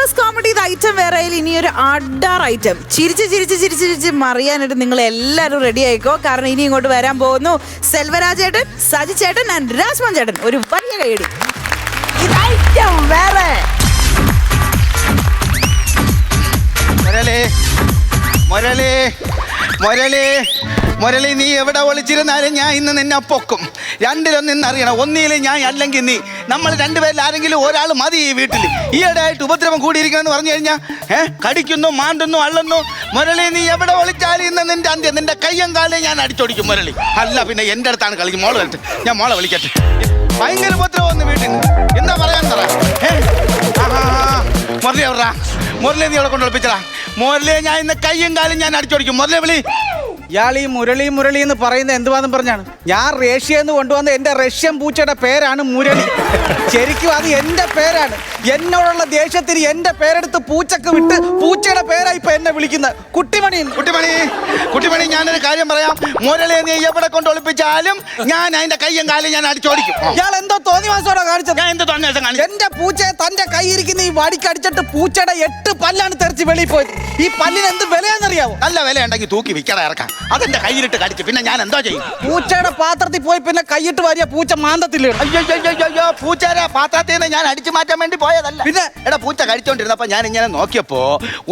Mass comedy item വേറെ ഇനി ഒരു അഡാർ ഐറ്റം ചിരിച്ച് മറിയാനായിട്ട് നിങ്ങൾ എല്ലാവരും റെഡി ആയിക്കോ. കാരണം ഇനി ഇങ്ങോട്ട് വരാൻ പോകുന്നു സെൽവരാജേട്ടൻ, സജി ചേട്ടൻ ആൻഡ് രാജ്മോഹൻ ചേട്ടൻ. ഒരു വലിയ കൈയടി. ഇത് ഐറ്റം വേറെ. മുരളി, നീ എവിടെ ഒളിച്ചിരുന്നാലും ഞാൻ ഇന്ന് നിന്നെ പൊക്കും. രണ്ടിലൊന്നും ഇന്നറിയണം, ഒന്നിയിൽ ഞാൻ അല്ലെങ്കിൽ നീ. നമ്മൾ രണ്ടുപേരിൽ ആരെങ്കിലും ഒരാൾ മതി ഈ വീട്ടിൽ. ഈയിടെയായിട്ട് ഉപദ്രവം കൂടിയിരിക്കണമെന്ന് പറഞ്ഞു കഴിഞ്ഞാൽ കടിക്കുന്നു, മാണ്ടുന്നു, അള്ളുന്നു. മുരളി, നീ എവിടെ ഒളിച്ചാലും ഇന്ന് നിന്റെ അന്ത്യം. നിന്റെ കയ്യും കാലം ഞാൻ അടിച്ചോടിക്കും മുരളി. അല്ല പിന്നെ എൻ്റെ അടുത്താണ് കളിക്കും. മോള് വരട്ടെ, ഞാൻ മോളെ വിളിക്കട്ടെ. ഭയങ്കര ഉപദ്രവം ഒന്ന് വീട്ടിൽ. എന്താ പറയാൻ പറ. മുരളി എവിടാ? മുരളി നീ അവിടെ കൊണ്ട് ഒളിപ്പിച്ചടാ. മുരളിയെ ഞാൻ ഇന്ന് കയ്യും കാലം ഞാൻ അടിച്ചോടിക്കും. മുരളിയെ വിളി. ഇയാൾ ഈ മുരളി എന്ന് പറയുന്നത് എന്തുവാന്നും പറഞ്ഞാണ്. ഞാൻ റഷ്യന്ന് കൊണ്ടുവന്ന എൻ്റെ റഷ്യൻ പൂച്ചയുടെ പേരാണ് മുരളി. ശരിക്കും അത് എൻ്റെ പേരാണ്. എന്നോടുള്ള ദേഷ്യത്തിന് എൻ്റെ പേരെടുത്ത് പൂച്ചക്ക് വിട്ട് പൂച്ചയുടെ പേരാ ഇപ്പൊ എന്നെ വിളിക്കുന്നത്. കുട്ടിമണി, ഞാനൊരു കാര്യം പറയാം. മുരളിയെ നീ എവിടെ കൊണ്ട് ഒളിപ്പിച്ചാലും ഞാൻ അതിന്റെ കയ്യും കാലും ഞാൻ അടിച്ചോടിക്കും. ഇയാൾ എന്തോ തോന്നിവാസോടെ കാണിച്ചത്. ഞാൻ എന്ത് തോന്നിയാസം കാണിച്ചു? എന്റെ പൂച്ചയെ തന്റെ കൈയിരിക്കുന്ന ഈ വടിക്കടിച്ചിട്ട് പൂച്ചയുടെ 8 പല്ലാണ് തെറിച്ച് വെളിയിൽ പോയത്. ഈ പല്ലിന് എന്ത് വിലയാണെന്നറിയാവോ? നല്ല വിലയുണ്ടെങ്കിൽ തൂക്കി വിൽക്കട ഇറക്കാം. അതെന്റെ കയ്യിലിട്ട് കടിച്ചു പിന്നെ ഞാൻ എന്തോ ചെയ്യും? പൂച്ചയുടെ പാത്രത്തിൽ പോയി പിന്നെ കൈയിട്ട് വാരിയ പൂച്ച മാന്തത്തില്ല. അയ്യോ, പൂച്ചയുടെ പാത്രത്തിൽ നിന്ന് ഞാൻ അടിച്ചു മാറ്റാൻ വേണ്ടി പോയതല്ല. പിന്നെ പൂച്ച കഴിച്ചോണ്ടിരുന്നപ്പോ ഞാൻ ഇങ്ങനെ നോക്കിയപ്പോ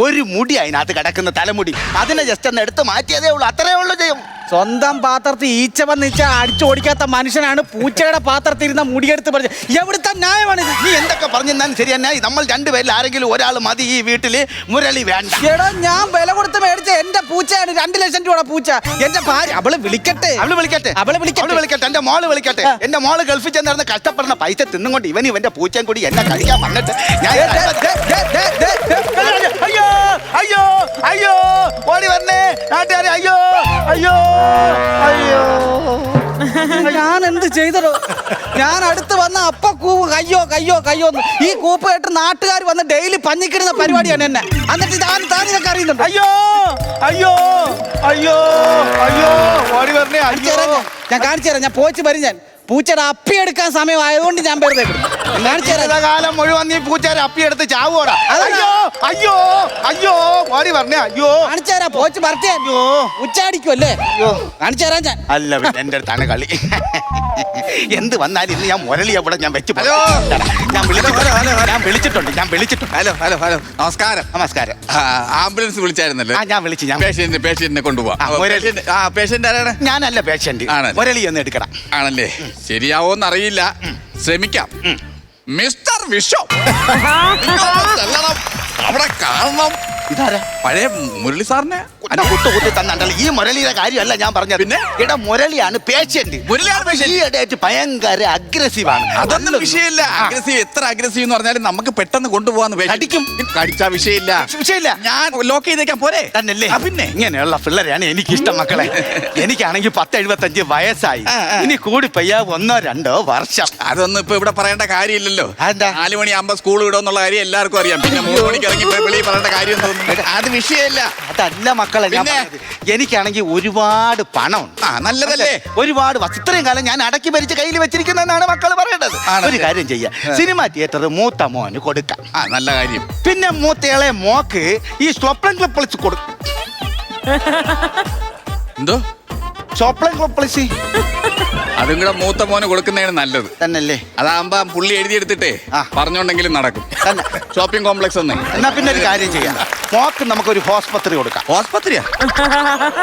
ഒരു മുടി അതിനകത്ത് കിടക്കുന്ന തലമുടി. അതിനെ ജസ്റ്റ് ഒന്ന് എടുത്ത് മാറ്റിയതേ ഉള്ളൂ. അത്രേ ഉള്ളൂ ചെയ്യും. സ്വന്തം പാത്രത്തിൽ ഈച്ച വന്നിച്ച അടിച്ചോടിക്കാത്ത മനുഷ്യനാണ് പൂച്ചയുടെ പാത്രത്തിൽ ഇരുന്ന മുടിയെടുത്ത് പറഞ്ഞത്. എവിടുത്തെ ന്യായമാണിത്? നീ എന്തൊക്കെ പറഞ്ഞാലും ശരി തന്നെ. നമ്മൾ രണ്ടുപേരിൽ ആരെങ്കിലും ഒരാൾ മതി ഈ വീട്ടില്. മുരളി വേണ്ട. എടാ, ഞാൻ വില കൊടുത്ത് മേടിച്ച എന്റെ പൂച്ചയാണ് 2 ലക്ഷം രൂപ പൂച്ച. എന്റെ ഭാര്യ അവള് വിളിക്കട്ടെ. എന്റെ മോള് വിളിക്കട്ടെ. എന്റെ മോള് ഗൾഫിൽ ചെന്നിരുന്ന് കഷ്ടപ്പെടുന്ന പൈസ തിന്നുകൊണ്ട് ഇവന്റെ പൂച്ചയും കൂടി എന്നെ കഴിക്കാൻ വന്നിട്ട് അയ്യോ ഓടി വരണേ നാട്ടുകാരെ. അയ്യോ ഞാൻ എന്ത് ചെയ്തോ? ഞാൻ അടുത്ത് വന്ന അപ്പ കൂവ് കയ്യോ. ഈ കൂപ്പ് കേട്ട് നാട്ടുകാർ വന്ന് ഡെയിലി പഞ്ഞിക്കിടുന്ന പരിപാടിയാണ് എന്നെ. എന്നിട്ട് താനൊക്കെ അറിയുന്നുണ്ട്. അയ്യോ ഓടി വരണേ. ഞാൻ കാണിച്ചു തരാം. ഞാൻ പോച്ച് വരും. ഞാൻ പൂച്ചയുടെ അപ്പി എടുക്കാൻ സമയമായതുകൊണ്ട് ഞാൻ വെറുതെ കാലം മുഴുവൻ നീ പൂച്ചയുടെ അപ്പി എടുത്ത് ചാവോടാ. അയ്യോ ഓടി പറഞ്ഞേ. കാണിച്ചു തരാം. പോച്ച് പറച്ചേ ഉച്ചാടിക്കുമല്ലേ? കാണിച്ചു തരാം ഞാൻ. അല്ല പിന്നെ എന്റെ അടുത്താണ് കളി. എന്ത് വന്നാലും ഇന്ന് ഞാൻ മുരളിയെ ഇവിടെ ഞാൻ വെച്ച് ഞാൻ വിളിച്ചിട്ടുണ്ട്. ഹലോ നമസ്കാരം. ആംബുലൻസ് വിളിച്ചായിരുന്നല്ലോ? ഞാൻ വിളിച്ചു. ഞാൻ പേഷ്യന്റിനെ കൊണ്ടുപോവാം. പേഷ്യന്റ് ആരാണ്? ഞാനല്ല പേഷ്യന്റ്. മുരളി ഒന്ന് എടുക്കണം. ആണല്ലേ? ശരിയാവോന്നറിയില്ല, ശ്രമിക്കാം. മിസ്റ്റർ വിശ്വം അവിടെ കാണണം. ഇതാരാ? പഴയ മുരളി സാറിനെ കുത്തി തന്നണ്ടല്ലോ. ഈ മുരളിയുടെ കാര്യമല്ല ഞാൻ പറഞ്ഞത്. പിന്നെ മുരളിയാണ് പേഷ്യന്റ്. ഈയിടെയായിട്ട് ഭയങ്കര അഗ്രസീവ് ആണ്. അതൊന്നും വിഷയമില്ല. അഗ്രസീവ് എത്ര അഗ്രസീവ് എന്ന് പറഞ്ഞാലും നമുക്ക് പെട്ടെന്ന് കൊണ്ടുപോകാന്ന്. കടിച്ചാ വിഷയമില്ല. ഞാൻ ലോക്ക് ചെയ്തേക്കാൻ പോരെ തന്നല്ലേ? പിന്നെ ഇങ്ങനെയുള്ള പിള്ളേരാണ് എനിക്കിഷ്ടം മക്കളെ. എനിക്കാണെങ്കിൽ 10-75 വയസ്സായി. ഇനി കൂടി പയ്യ 1-2 വർഷം. അതൊന്നും ഇപ്പൊ ഇവിടെ പറയേണ്ട കാര്യമില്ലല്ലോ. 4 മണിയാകുമ്പോ സ്കൂൾ വിടുമെന്നുള്ള കാര്യം എല്ലാവർക്കും അറിയാം. പിന്നെ 3 മണിക്ക് ഇറങ്ങി വെളിയിൽ പറയേണ്ട കാര്യം തോന്നുന്നു. അത് വിഷയമില്ല. അതല്ല മക്കളെ, എനിക്കാണെങ്കിൽ ഒരുപാട് പണം. നല്ലതല്ലേ? ഒരുപാട് ഇത്രയും കാലം ഞാൻ അടക്കി ഭരിച്ച് കയ്യിൽ വെച്ചിരിക്കുന്നതെന്നാണ് മക്കൾ പറയേണ്ടത്. ഒരു കാര്യം ചെയ്യാം, സിനിമ തിയേറ്റർ മൂത്ത മോന് കൊടുക്കാം. നല്ല കാര്യം. പിന്നെ മൂത്തയാളെ മോക്ക് ഈ സ്വപ്നം ക്ലബ് കൊടുക്കും. എന്തോ സ്വപ്നം ക്ലബ്? അതും കൂടെ മൂത്ത മോന് കൊടുക്കുന്നതാണ് നല്ലത് തന്നല്ലേ? അതാകുമ്പോ പുള്ളി എഴുതിയെടുത്തിട്ടേ പറഞ്ഞോണ്ടെങ്കിലും നടക്കും. ഷോപ്പിംഗ് കോംപ്ലക്സ് ഒന്ന്. എന്നാ പിന്നെ ഒരു കാര്യം ചെയ്യാം, മോക്ക് നമുക്കൊരു ഹോസ്പത്രി കൊടുക്കാം. ഹോസ്പത്രിയാ?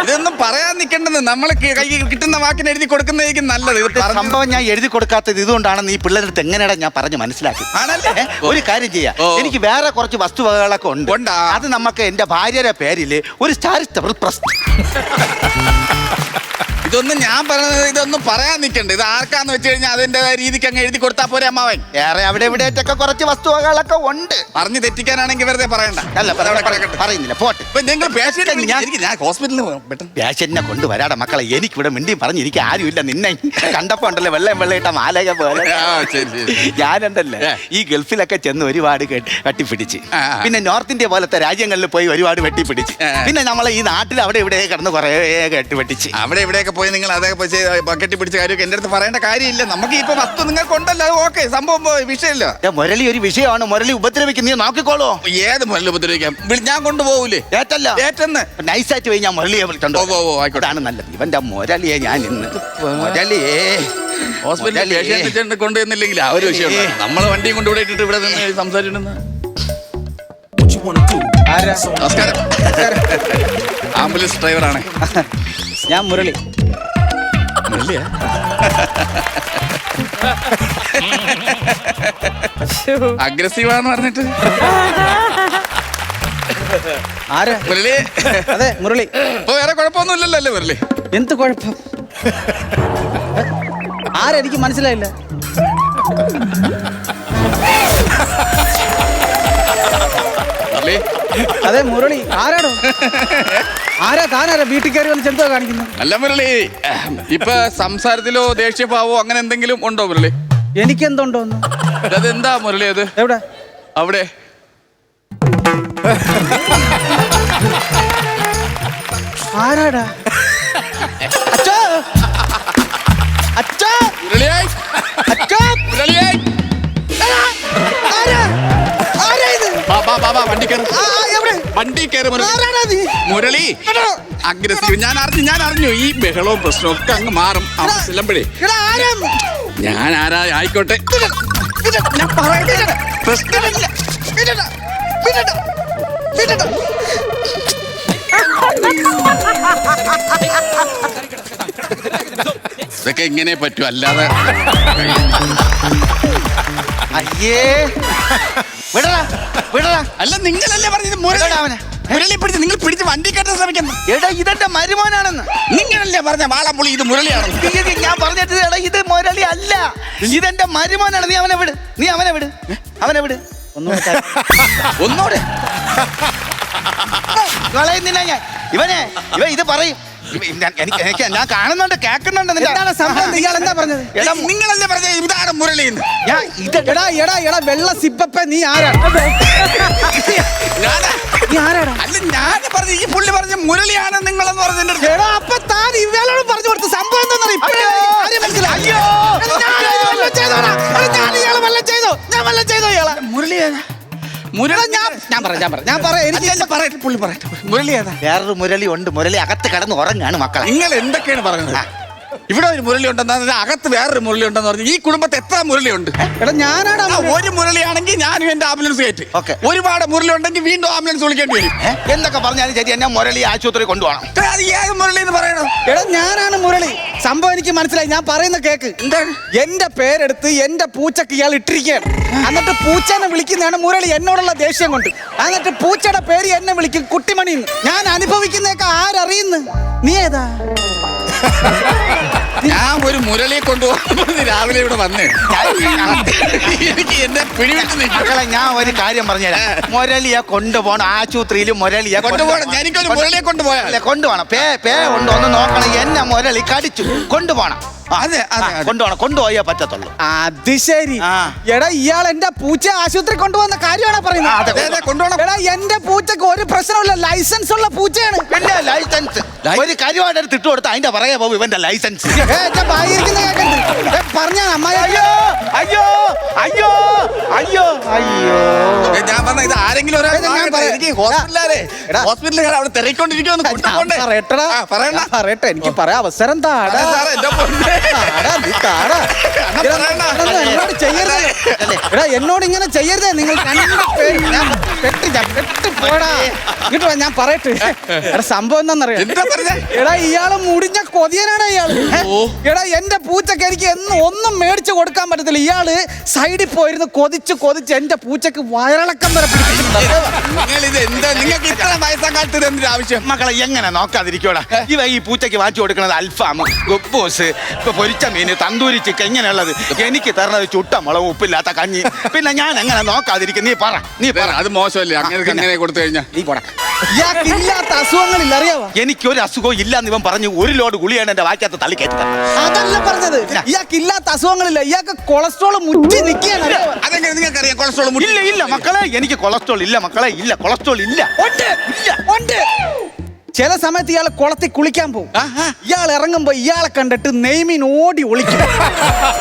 ഇതൊന്നും പറയാൻ നിൽക്കേണ്ടത്. നമ്മൾ കൈ കിട്ടുന്ന വാക്കിന് എഴുതി കൊടുക്കുന്നതായിരിക്കും നല്ലത്. സംഭവം ഞാൻ എഴുതി കൊടുക്കാത്തത് ഇതുകൊണ്ടാണെന്ന് ഈ പിള്ളേരുടെ അടുത്ത് എങ്ങനെയാണ് ഞാൻ പറഞ്ഞു മനസ്സിലാക്കി. ആണല്ലേ? ഒരു കാര്യം ചെയ്യാം, എനിക്ക് വേറെ കുറച്ച് വസ്തുവകകളൊക്കെ ഉണ്ട്. അത് നമുക്ക് എന്റെ ഭാര്യയുടെ പേരിൽ ഒരു ചാരിറ്റബിൾ ട്രസ്റ്റ്. ഇതൊന്നും ഞാൻ പറഞ്ഞത്, ഇതൊന്നും പറയാൻ നിൽക്കണ്ട. ഇത് ആർക്കാന്ന് വെച്ച് കഴിഞ്ഞാൽ അതിന്റെ രീതിക്ക് അങ്ങ് എഴുതി കൊടുത്താൽ പോരെ അമ്മാവൻ. വേറെ അവിടെ ഇവിടെയൊക്കെ കുറച്ച് വസ്തുവകകളൊക്കെ ഉണ്ട്. പറഞ്ഞു തെറ്റിക്കാനാണെങ്കിൽ വെറുതെ പറയണ്ട. അല്ല പറയുന്നില്ല, പോട്ടെ. നിങ്ങൾ പേഷ്യന്റ് ഞാൻ ഹോസ്പിറ്റലിൽ പേഷ്യന്റിനെ കൊണ്ടുവരാടെ മക്കളെ. എനിക്കിവിടെ മിണ്ടിയും പറഞ്ഞിരിക്കുക ആരുമില്ല. നിന്നെ കണ്ടപ്പോ ഉണ്ടല്ലോ വെള്ളയിട്ട മാലക പോലെ. ഞാനുണ്ടല്ലേ ഈ ഗൾഫിലൊക്കെ ചെന്ന് ഒരുപാട് വെട്ടിപ്പിടിച്ച്, പിന്നെ നോർത്ത് ഇന്ത്യ പോലത്തെ രാജ്യങ്ങളിൽ പോയി ഒരുപാട് വെട്ടിപ്പിടിച്ച്, പിന്നെ നമ്മളെ ഈ നാട്ടിൽ അവിടെ ഇവിടെ കിടന്ന് കുറെ കെട്ടിപ്പിടിച്ച് അവിടെ ഇവിടെയൊക്കെ പോയി നിങ്ങൾ അതൊക്കെ ബക്കറ്റി പിടിച്ച കാര്യമൊക്കെ എന്റെ അടുത്ത് പറയേണ്ട കാര്യമില്ല. നമുക്ക് ഇപ്പൊ വസ്തു നിങ്ങൾക്ക് ഉണ്ടല്ലോ, അത് ഓക്കെ, സംഭവം വിഷയമില്ല. മുരളി ഒരു വിഷയമാണ്. മുരളി ഉപദ്രവിക്കും, നീ നോക്കിക്കോളോ. ഏത് മുരളി ഉപദ്രവിക്കാം? ഞാൻ കൊണ്ടുപോകൂലേ? ഏറ്റല്ല ഏറ്റെന്ന് നൈസായിട്ട് പോയി ഞാൻ മുരളിയെ വിളിക്കണ്ടോ? ആയിക്കോട്ടെ, നല്ലത്. ഇവന്റെ മുരളിയെ ഞാൻ ഇന്ന് മുരളിയേ ഹോസ്പിറ്റലിൽ കൊണ്ടുവന്നില്ലെങ്കിൽ ആ ഒരു വിഷയം നമ്മള് വണ്ടിയും കൊണ്ട് ഇവിടെ ഇട്ടിട്ട് ഇവിടെ നിന്ന് സംസാരിച്ചിരുന്ന. നമസ്കാരം, ആംബുലൻസ് ഡ്രൈവറാണ് ഞാൻ മുരളി. മുരളിയാ? അഗ്രസീവാന്ന് പറഞ്ഞിട്ട് ആരാ? മുരളി. അതെ മുരളി. ഇപ്പൊ വേറെ കുഴപ്പമൊന്നുമില്ലല്ലോ അല്ലേ മുരളി? എന്ത് കുഴപ്പം? ആരെനിക്ക് മനസ്സിലായില്ല. മുരളി. അതെ മുരളി. ആരാടോ? ആരാ താനാരാ വീട്ടിൽ കയറി വന്ന് ചെന്തോ കാണിക്കുന്നു? അല്ല മുരളി, ഇപ്പൊ സംസാരത്തിലോ ദേഷ്യഭാവോ അങ്ങനെ എന്തെങ്കിലും ഉണ്ടോ മുരളി? എനിക്കെന്തുണ്ടോന്ന്? അതെന്താ മുരളി അത്? എവിടെ? അവിടെ. ആരാടാ? അച്ഛാ, അച്ഛാ, മുരളിയായി, അച്ഛാ, മുരളിയായി. ആരാ? ആരാ ഇത്? വണ്ടി കയറി, എവിടെ? വണ്ടി കയറി ആരാടാ നീ? മുരളി. അഗ്രസീവ്. ഞാൻ അറിഞ്ഞു ഈ ബഹളവും പ്രശ്നവും ഒക്കെ അങ്ങ് മാറും ചെല്ലുമ്പോഴേ. എടാ, ആരാ? ഞാൻ ആരാ ആയിക്കോട്ടെ, ഞാൻ പറയട്ടെ. പ്രശ്നമില്ല. ഇതൊക്കെ ഇങ്ങനെ പറ്റും, അല്ലാതെ. അയ്യേ വിടടാ, വിടടാ. അല്ല നിങ്ങളല്ലേ പറഞ്ഞത് മുരളി പിടിച്ച് നിങ്ങൾ പിടിച്ച് വണ്ടി കയറ്റാൻ ശ്രമിക്കുന്നു. എടാ ഇതെന്റെ മരുമോനാണെന്ന് നിങ്ങളല്ലേ പറഞ്ഞ വാളംപുളി ഇത് മുരളിയാണെന്ന്. ഞാൻ പറഞ്ഞിട്ട് എടാ ഇത് മുരളി അല്ല, ഇതെന്റെ മരുമോനാണ്. നീ അവനെ വിട്, നീ അവനെ വിട്, അവനെ വിട്. ഒന്നൂടെ കളയുന്നില്ല ഞാൻ ഇവനെ. ഇത് പറയും. എനിക്ക് ഞാൻ കാണുന്നുണ്ട്, കേൾക്കുന്നുണ്ട്. എന്താണ് സംഭവം? ഇയാൾ എന്താ പറഞ്ഞത്? എടാ നിങ്ങളല്ലേ പറഞ്ഞ ഇതാണ് മുരളി എന്ന്. എടാ വെള്ള സിപ്പപ്പ നീ ആരാണ്? നീ ആരാടാ? അല്ല ഞാൻ പറഞ്ഞ ഈ പുള്ളി പറഞ്ഞ മുരളിയാണ് നിങ്ങളെന്ന് പറഞ്ഞ. എടാ അപ്പൊ താൻ ഇവളോട് പറഞ്ഞു കൊടുത്ത സംഭവം എന്താണെന്ന് വേറൊരു മുരളി ഉണ്ട്. മുരളി അകത്ത് കിടന്ന് ഉറങ്ങാണ് മക്കളെ. നിങ്ങൾ എന്തൊക്കെയാണ് പറയുന്നത്? ഇവിടെ ഒരു മുരളി ഉണ്ടെന്ന്, അകത്ത് വേറൊരു മുരളി ഉണ്ടെന്ന് പറഞ്ഞു. ഈ കുടുംബത്തെ എത്ര മുരളി ഉണ്ട്? എടാ ഞാനാടാ. ഒരു മുരളിയാണെങ്കിൽ ഞാനും എന്റെ ആംബുലൻസ് കയറ്റി. ഒരുപാട് മുരളി ഉണ്ടെങ്കിൽ വീണ്ടും ആംബുലൻസ് വിളിക്കേണ്ടി വരും. എന്തൊക്കെ പറഞ്ഞാലും ശരി, എന്നെ മുരളി ആശുപത്രി കൊണ്ടുപോകണം. അത് ഏത് മുരളി എന്ന് പറയണം? എടാ ഞാനാണ് മുരളി. സംഭവം എനിക്ക് മനസ്സിലായി. ഞാൻ പറയുന്ന കേക്ക്. എന്താണ്? എന്റെ പേരെടുത്ത് എന്റെ പൂച്ചക്ക് ഇയാൾ ഇട്ടിരിക്കുകയാണ്. എന്നിട്ട് പൂച്ചനെ വിളിക്കുന്നതാണ് മുരളി, എന്നോടുള്ള ദേഷ്യം കൊണ്ട്. എന്നിട്ട് പൂച്ചയുടെ പേര് എന്നെ വിളിക്കും കുട്ടിമണി. ഞാൻ അനുഭവിക്കുന്നതൊക്കെ ആരറിയുന്നു? നീ ഏതാ? ഞാൻ ഒരു മുരളിയെ കൊണ്ടുപോകുന്നത് രാവിലെ ഇവിടെ വന്ന് എനിക്ക് എന്നെ പിടിവിട്ട് മക്കളെ ഞാൻ ഒരു കാര്യം പറഞ്ഞുതരാം. മുരളിയെ കൊണ്ടുപോകണം ആശുപത്രിയിൽ. മുരളിയെ കൊണ്ടുപോകണം. എനിക്കൊരു മുരളിയെ കൊണ്ടുപോയാൽ കൊണ്ടുപോകണം. പേ ഉണ്ടോ ഒന്ന് നോക്കണം. എന്നെ മുരളി കടിച്ചു. കൊണ്ടുപോകണം. അതെ കൊണ്ടുപോകണം. കൊണ്ടുപോയേ പറ്റത്തുള്ളൂ. അത് ശരി. എടാ ഇയാൾ എന്റെ പൂച്ച ആശുപത്രി കൊണ്ടുപോകുന്ന കാര്യമാണോ പറയുന്നത്? കൊണ്ടുപോകണം. എടാ എന്റെ പൂച്ചക്ക് ഒരു പ്രശ്നമില്ല, ലൈസൻസ് ഉള്ള പൂച്ചയാണ്. പിന്നെ ലൈസൻസ് ഒരു കാര്യമായിട്ട് എടുത്ത് ഇട്ട് കൊടുത്ത അതിന്റെ പറയാ പോകും ഇവന്റെ ലൈസൻസ്. പറഞ്ഞ അമ്മായി. അയ്യോ അയ്യോ അയ്യോ അയ്യോ അയ്യോ. ഞാൻ പറഞ്ഞ ഇത് ആരെങ്കിലും ഹോസ്പിറ്റലിൽ അവിടെ തിരക്കൊണ്ടിരിക്കുമെന്ന്. പറയട്ടെ, എനിക്ക് പറയാൻ അവസരം താടാ. എന്നോട് ഇങ്ങനെ ചെയ്യരുതേ നിങ്ങൾ. ഇങ്ങോട്ട് ഞാൻ പറയട്ടെ. എടാ സംഭവം എന്താന്നറിയാം? എടാ ഇയാള് മുടിഞ്ഞ കൊതിയനാണ് ഇയാള്. എടാ എന്റെ പൂച്ചക്ക് എനിക്ക് ഒന്നും മേടിച്ചു കൊടുക്കാൻ പറ്റത്തില്ല. ഇയാള് സൈഡിൽ പോയിരുന്ന് കൊതിച്ച് കൊതിച്ച് എന്റെ പൂച്ചക്ക് വയറിളക്കം വരെ നിങ്ങൾക്ക് ഇത്ര വയസ്സാകാലത്ത് എന്തൊരു ആവശ്യം? മക്കളെ എങ്ങനെ നോക്കാതിരിക്കോടാ? ഇവ ഈ പൂച്ചയ്ക്ക് വാങ്ങിച്ചു കൊടുക്കുന്നത് അൽഫാം, ഗുബൂസ്, പൊരിച്ച മീന്, തന്തൂരി ചിക്കൻ, ഇങ്ങനെയുള്ളത്. എനിക്ക് തരണത് ചുട്ട മുളക്, ഉപ്പില്ലാത്ത കഞ്ഞി. പിന്നെ ഞാൻ എങ്ങനെ നോക്കാതിരിക്കും? നീ പറ. അത് മോശമല്ലേ അങ്ങനെ കൊടുത്തു കഴിഞ്ഞാൽ? നീ പോടാ. ഇയാൾക്കില്ലാത്ത അസുഖങ്ങളില്ല, അറിയാവോ? എനിക്കൊരു അസുഖവും ഇല്ലാന്ന് ഇവൻ പറഞ്ഞു. ഒരു ലോഡ് ഗുളിയാണ് എന്റെ വാക്കകത്ത് തള്ളി കയറ്റി. അതല്ല പറഞ്ഞത്. ഇയാൾക്കില്ലാത്ത അസുഖങ്ങളില്ല, ഇയാൾക്ക് കൊളസ്ട്രോൾ മുറ്റി നിൽക്കുകയാണ്. അതെങ്ങനെ നിങ്ങൾക്കറിയാം? കൊളസ്ട്രോൾ ഇല്ല മക്കളെ, എനിക്ക് കൊളസ്ട്രോൾ ഇല്ല മക്കളെ. ഇല്ല കൊളസ്ട്രോൾ ഇല്ല. ഉണ്ട്. ചില സമയത്ത് ഇയാൾ കുളത്തിൽ കുളിക്കാൻ പോകും. ആഹാ. ഇയാൾ ഇറങ്ങുമ്പോ ഇയാളെ കണ്ടിട്ട് നെയ്മീൻ ഓടി ഒളിക്കും.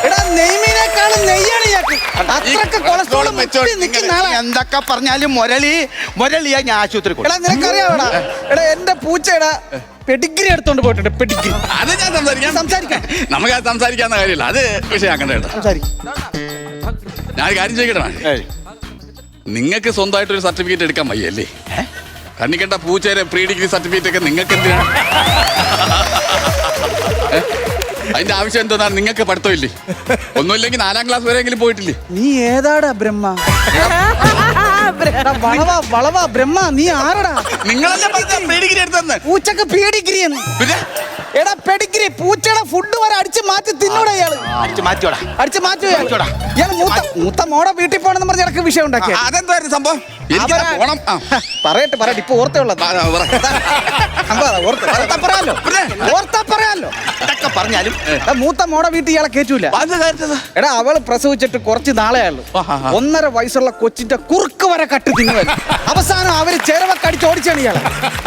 എടാ നെയ്മീനേക്കാളും നെയ്യാണ് ഇയാൾക്ക്. അത്രക്ക് കൊളസ്ട്രോൾ നിൽക്കുന്ന ആളാ. എന്തൊക്കെ പറഞ്ഞാലും മുരളിയാ ഞാൻ ആശുപത്രി എടാ നിനക്കറിയാവടാ, എടാ എന്റെ പൂച്ചയുടെ പെഡിഗ്രി എടുത്തോണ്ട് പോയിട്ടുണ്ട്. പെഡിഗ്രി അത് ഞാൻ സംസാരിക്കാം. നമുക്ക് അത് സംസാരിക്കാവുന്ന കാര്യമില്ല, അത് വിഷയമാക്കണ്ട കേട്ടോ. ഞാൻ ഒരു കാര്യം ചോദിക്കട്ടെ, നിങ്ങൾക്ക് സ്വന്തമായിട്ടൊരു സർട്ടിഫിക്കറ്റ് എടുക്കാൻ വയ്യല്ലേ? കണ്ണിക്കണ്ട പൂച്ചേരെ പ്രീ ഡിഗ്രി സർട്ടിഫിക്കറ്റ് ഒക്കെ നിങ്ങൾക്ക് എന്തിനാണ്? അതിന്റെ ആവശ്യം എന്തോന്നാണ്? നിങ്ങൾക്ക് പഠിത്തമില്ലേ? ഒന്നുമില്ലെങ്കിൽ 4ാം ക്ലാസ് വരെയെങ്കിലും പോയിട്ടില്ലേ? നീ ഏതാടാ ബ്രഹ്മ? വളവാ ബ്രഹ്മ, നീ ആരടാ? നിങ്ങളല്ലേ പറഞ്ഞ പ്രീ ഡിഗ്രി എടുത്തെന്ന്? പൂച്ചക്ക് പെഡിഗ്രി എന്ന്. പിന്നെ എടാ പെഡിഗ്രി പൂച്ചയുടെ ഫുഡ് വരെ അടിച്ച് മാറ്റി തിന്നൂടാ ഇയാള്. അടിച്ചു മാറ്റുവോ ഇയാള് മൂത്ത മോടെ വീട്ടിൽ പോണെന്ന് പറഞ്ഞ ഇടക്ക് വിഷയം ഉണ്ടാക്കിയ. അതെന്തായിരുന്നു സംഭവം? എനിക്ക് പോണം. പറയട്ടെ ഇപ്പൊ ഓർത്തേ ഉള്ളത്. പറയാലോ. ഇതൊക്കെ പറഞ്ഞാലും മൂത്ത മോടെ വീട്ടിൽ ഇയാളെ കേറ്റൂല. എടാ അവള് പ്രസവിച്ചിട്ട് കുറച്ച് നാളെ ആയുള്ളൂ. 1.5 വയസ്സുള്ള കൊച്ചിന്റെ കുറുക്ക് വരെ കട്ട് തിന്നുവൻ. അവസാനം അവര് ചെരവൊക്കെ അടിച്ച് ഓടിച്ചാണ്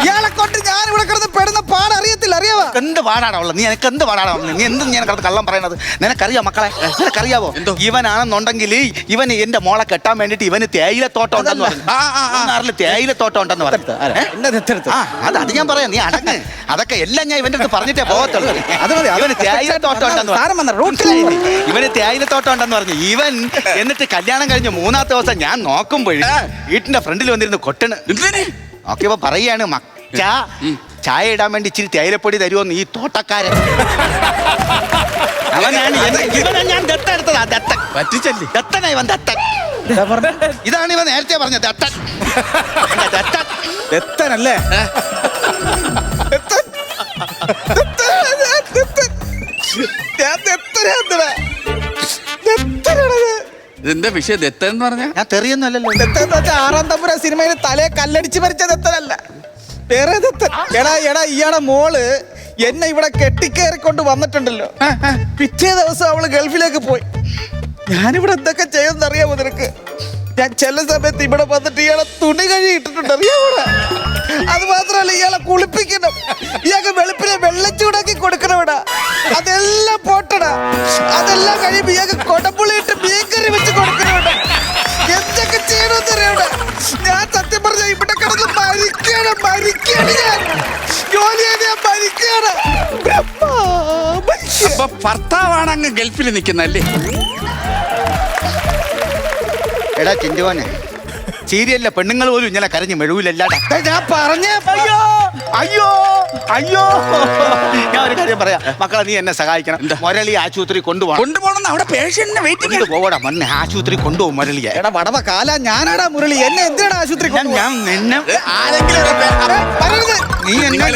ഇയാളെ കൊണ്ട് ഞാൻ ഇവിടെ കിടന്ന് പെടുന്ന പാട് അറിയത്തില്ല. അറിയാവോ എന്ത് പാടാണ് ഉള്ളത്? നീ എനിക്ക് എന്ത് പാടാണ് ഉള്ളത്? നീ എന്തും ഞാൻ കിടന്ന് കള്ളം പറയണത്? നിനക്കറിയാം മക്കളെ, നിനക്കറിയാവോ ഇവനാണെന്നുണ്ടെങ്കിൽ ഇവന് എന്റെ മോളെ കെട്ടാൻ വേണ്ടിട്ട് ഇവന് തേയിലത്തോട്ടം ഉണ്ടെന്ന് പറഞ്ഞു. തേയിലത്തോട്ടം ഉണ്ടെന്ന് പറഞ്ഞു. അത് ഞാൻ പറയാം, നീ അടങ്ങ്. അതൊക്കെ എല്ലാം ഞാൻ ഇവന്റെ അടുത്ത് പറഞ്ഞിട്ടേ പോകത്തുള്ളൂ. ഇവന് തേയിലത്തോട്ടം ഉണ്ടെന്ന് ഇവന് തേയിലത്തോട്ടം ഉണ്ടെന്ന് പറഞ്ഞു. ഇവൻ എന്നിട്ട് കല്യാണം കഴിഞ്ഞ് 3ാമത്തെ ദിവസം ഞാൻ നോക്കുമ്പോഴേ വീട്ടിന്റെ ഫ്രണ്ടിൽ വന്നിരുന്നു കൊട്ടണ്. നോക്കിയപ്പോ പറയാണ്, ചായ ഇടാൻ വേണ്ടി ഇച്ചിരി തേയിലപ്പൊടി തരുമോന്ന് ഈ തോട്ടക്കാരൻ. ഇവനാണ് ഞാൻ ദത്തെടുത്തതാ. ദത്തൻ പറ്റിച്ചല്ലേ? ദത്തനാ ഇവൻ, ദത്തൻ. ഇതാണ് ഇവൻ നേരത്തെ പറഞ്ഞത്, ദത്തൻ. ദത്തനല്ലേ? ഇതിന്റെ വിഷയം ദത്തൻ എന്ന് പറഞ്ഞാൽ ഞാൻ തെറിയൊന്നുമല്ലല്ലോ. ദത്തൻ 6ാം തമ്പുരാൻ സിനിമയിൽ തലയെ കല്ലടിച്ച് മരിച്ച ദത്തനല്ല, വേറെ ദത്തൻ. എടാ ഇയാടെ മോള് എന്നെ ഇവിടെ കെട്ടിക്കേറിക്കൊണ്ട് വന്നിട്ടുണ്ടല്ലോ. പിറ്റേ ദിവസം അവള് ഗൾഫിലേക്ക് പോയി. ഞാനിവിടെ എന്തൊക്കെ ചെയ്യുമെന്ന് അറിയാമോ നിനക്ക്? ഞാൻ ചില സമയത്ത് ഇവിടെ വന്നിട്ട് ഇയാളെ തുണി കഴുകിയിട്ടിട്ടുണ്ട്, അറിയാമോ? അത് മാത്രമല്ല ഇയാളെ കുളിപ്പിക്കണം, ഇയാൾക്ക് വെളുപ്പിനെ വെള്ളം ചൂടാക്കി കൊടുക്കണം ഇവിടെ. അതെല്ലാം പോട്ടടാ. അതെല്ലാം കഴിയുമ്പോ ഇയാൾക്ക് കൊടമ്പുളിയിട്ട് മീൻകറി വെച്ച് കൊടുക്കണം ഇവിടെ. എന്തൊക്കെ ചെയ്യണമെന്ന് അറിയാവിടെ? ഞാൻ സത്യം പറഞ്ഞ ഇവിടെ കിടന്ന് മരിക്കാണ് ഞാൻ. ജോലി ചെയ്ത് ഞാൻ മരിക്കാണ്. അപ്പൊ ഭർത്താവാണ് അങ്ങ് ഗൾഫിൽ നിൽക്കുന്നല്ലേ? എടാ ചിന്തുവാനെ, സീരിയലിലെ പെണ്ണുങ്ങൾ പോലും ഇങ്ങനെ കരഞ്ഞു മെഴുവിലല്ലാതെ. ഞാൻ പറഞ്ഞ അയ്യോ ഞാൻ ഒരു കാര്യം പറയാം മക്കളെ, നീ എന്നെ സഹായിക്കണം. മുരളി ആശുപത്രി കൊണ്ടുപോകണം. അവിടെ പേഷ്യന്റിനെ വെയിറ്റ് പോകടാ. മണ്ണെ ആശുപത്രി കൊണ്ടുപോകും മുരളിയെ. എടാ വടവ കാല, ഞാനാടാ മുരളി. എന്നെ എന്തിനാണ് ആശുപത്രി ഞാൻ നിന്നെ ആരെങ്കിലും നീ എന്നെ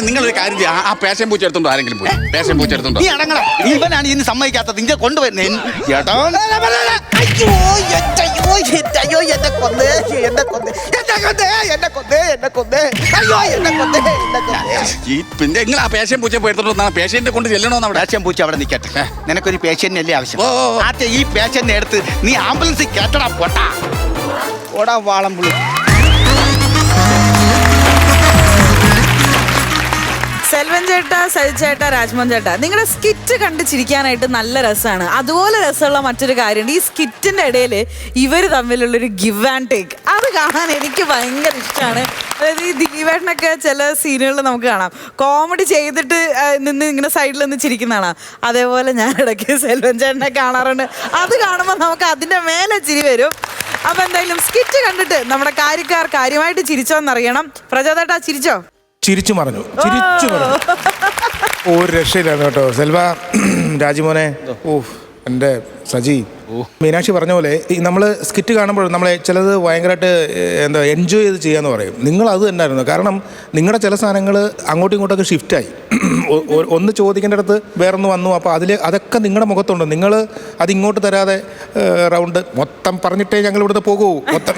നിങ്ങളൊരു കാര്യം ചെയ്യാം. ആ പേഷ്യൻ പൂച്ച എടുത്തോണ്ടോ ആരെങ്കിലും പോയി പേഷ്യൻ പൂച്ച എടുത്തോണ്ടോ? നീ അടങ്ങണം. ഇവനാണ് ഇന്ന് സമ്മതിക്കാത്തത്. നിന്നെ കൊണ്ടുവരുന്നേ. പിന്നെ നിങ്ങൾ ആ പേഷ്യൻ പൂച്ച പോയി എടുത്തോണ്ടോ? പേഷ്യന്റെ കൊണ്ട് ചെല്ലണോന്ന് അവിടെ. പേഷ്യൻ പൂച്ച അവിടെ നിൽക്കട്ടെ. നിനക്കൊരു പേഷ്യന്റല്ലേ ആവശ്യം? ഈ പേഷ്യന്റിനെ എടുത്ത് നീ ആംബുലൻസിൽ കേട്ടടാ പോട്ടാ. ഓടാ വാളം പുളി. സെൽവൻ ചേട്ടാ, സജി ചേട്ടാ, രാജ്മോഹൻ ചേട്ടാ, നിങ്ങളുടെ സ്കിറ്റ് കണ്ട് ചിരിക്കാനായിട്ട് നല്ല രസമാണ്. അതുപോലെ രസമുള്ള മറ്റൊരു കാര്യമുണ്ട്. ഈ സ്കിറ്റിന്റെ ഇടയിൽ ഇവർ തമ്മിലുള്ളൊരു ഗിവ് ആൻഡ് ടേക്ക്, അത് കാണാൻ എനിക്ക് ഭയങ്കര ഇഷ്ടമാണ്. അതായത് ഈ ദിലീപേട്ടനൊക്കെ ചില സീനുകളിൽ നമുക്ക് കാണാം, കോമഡി ചെയ്തിട്ട് നിന്ന് ഇങ്ങനെ സൈഡിൽ നിന്ന് ചിരിക്കുന്നതാണ്. അതേപോലെ ഞാൻ ഇടയ്ക്ക് സെൽവൻ ചേട്ടനെ കാണാറുണ്ട്. അത് കാണുമ്പോൾ നമുക്ക് അതിൻ്റെ മേലെ ചിരി വരും. അപ്പം എന്തായാലും സ്കിറ്റ് കണ്ടിട്ട് നമ്മുടെ കാര്യക്കാർ കാര്യമായിട്ട് ചിരിച്ചോന്നറിയണം. പ്രചോദേട്ടാ ചിരിച്ചോ? ചിരിച്ചു മറഞ്ഞു. ഒരു രക്ഷയില്ലായിരുന്നു കേട്ടോ സെൽവ. രാജിമോനെ, എൻ്റെ സജി, മീനാക്ഷി പറഞ്ഞ പോലെ നമ്മൾ സ്കിറ്റ് കാണുമ്പോൾ നമ്മളെ ചിലത് ഭയങ്കരമായിട്ട് എൻജോയ് ചെയ്ത് ചെയ്യാന്ന് പറയും. നിങ്ങൾ അത് തന്നെയായിരുന്നു. കാരണം നിങ്ങളുടെ ചില സാധനങ്ങൾ അങ്ങോട്ടും ഇങ്ങോട്ടൊക്കെ ഷിഫ്റ്റായി. ഒന്ന് ചോദിക്കേണ്ട അടുത്ത് വേറൊന്ന് വന്നു. അപ്പോൾ അതൊക്കെ നിങ്ങളുടെ മുഖത്തുണ്ട്. നിങ്ങൾ അതിങ്ങോട്ട് തരാതെ റൗണ്ട് മൊത്തം പറഞ്ഞിട്ടേ ഞങ്ങൾ ഇവിടുത്തെ പോകൂ മൊത്തം.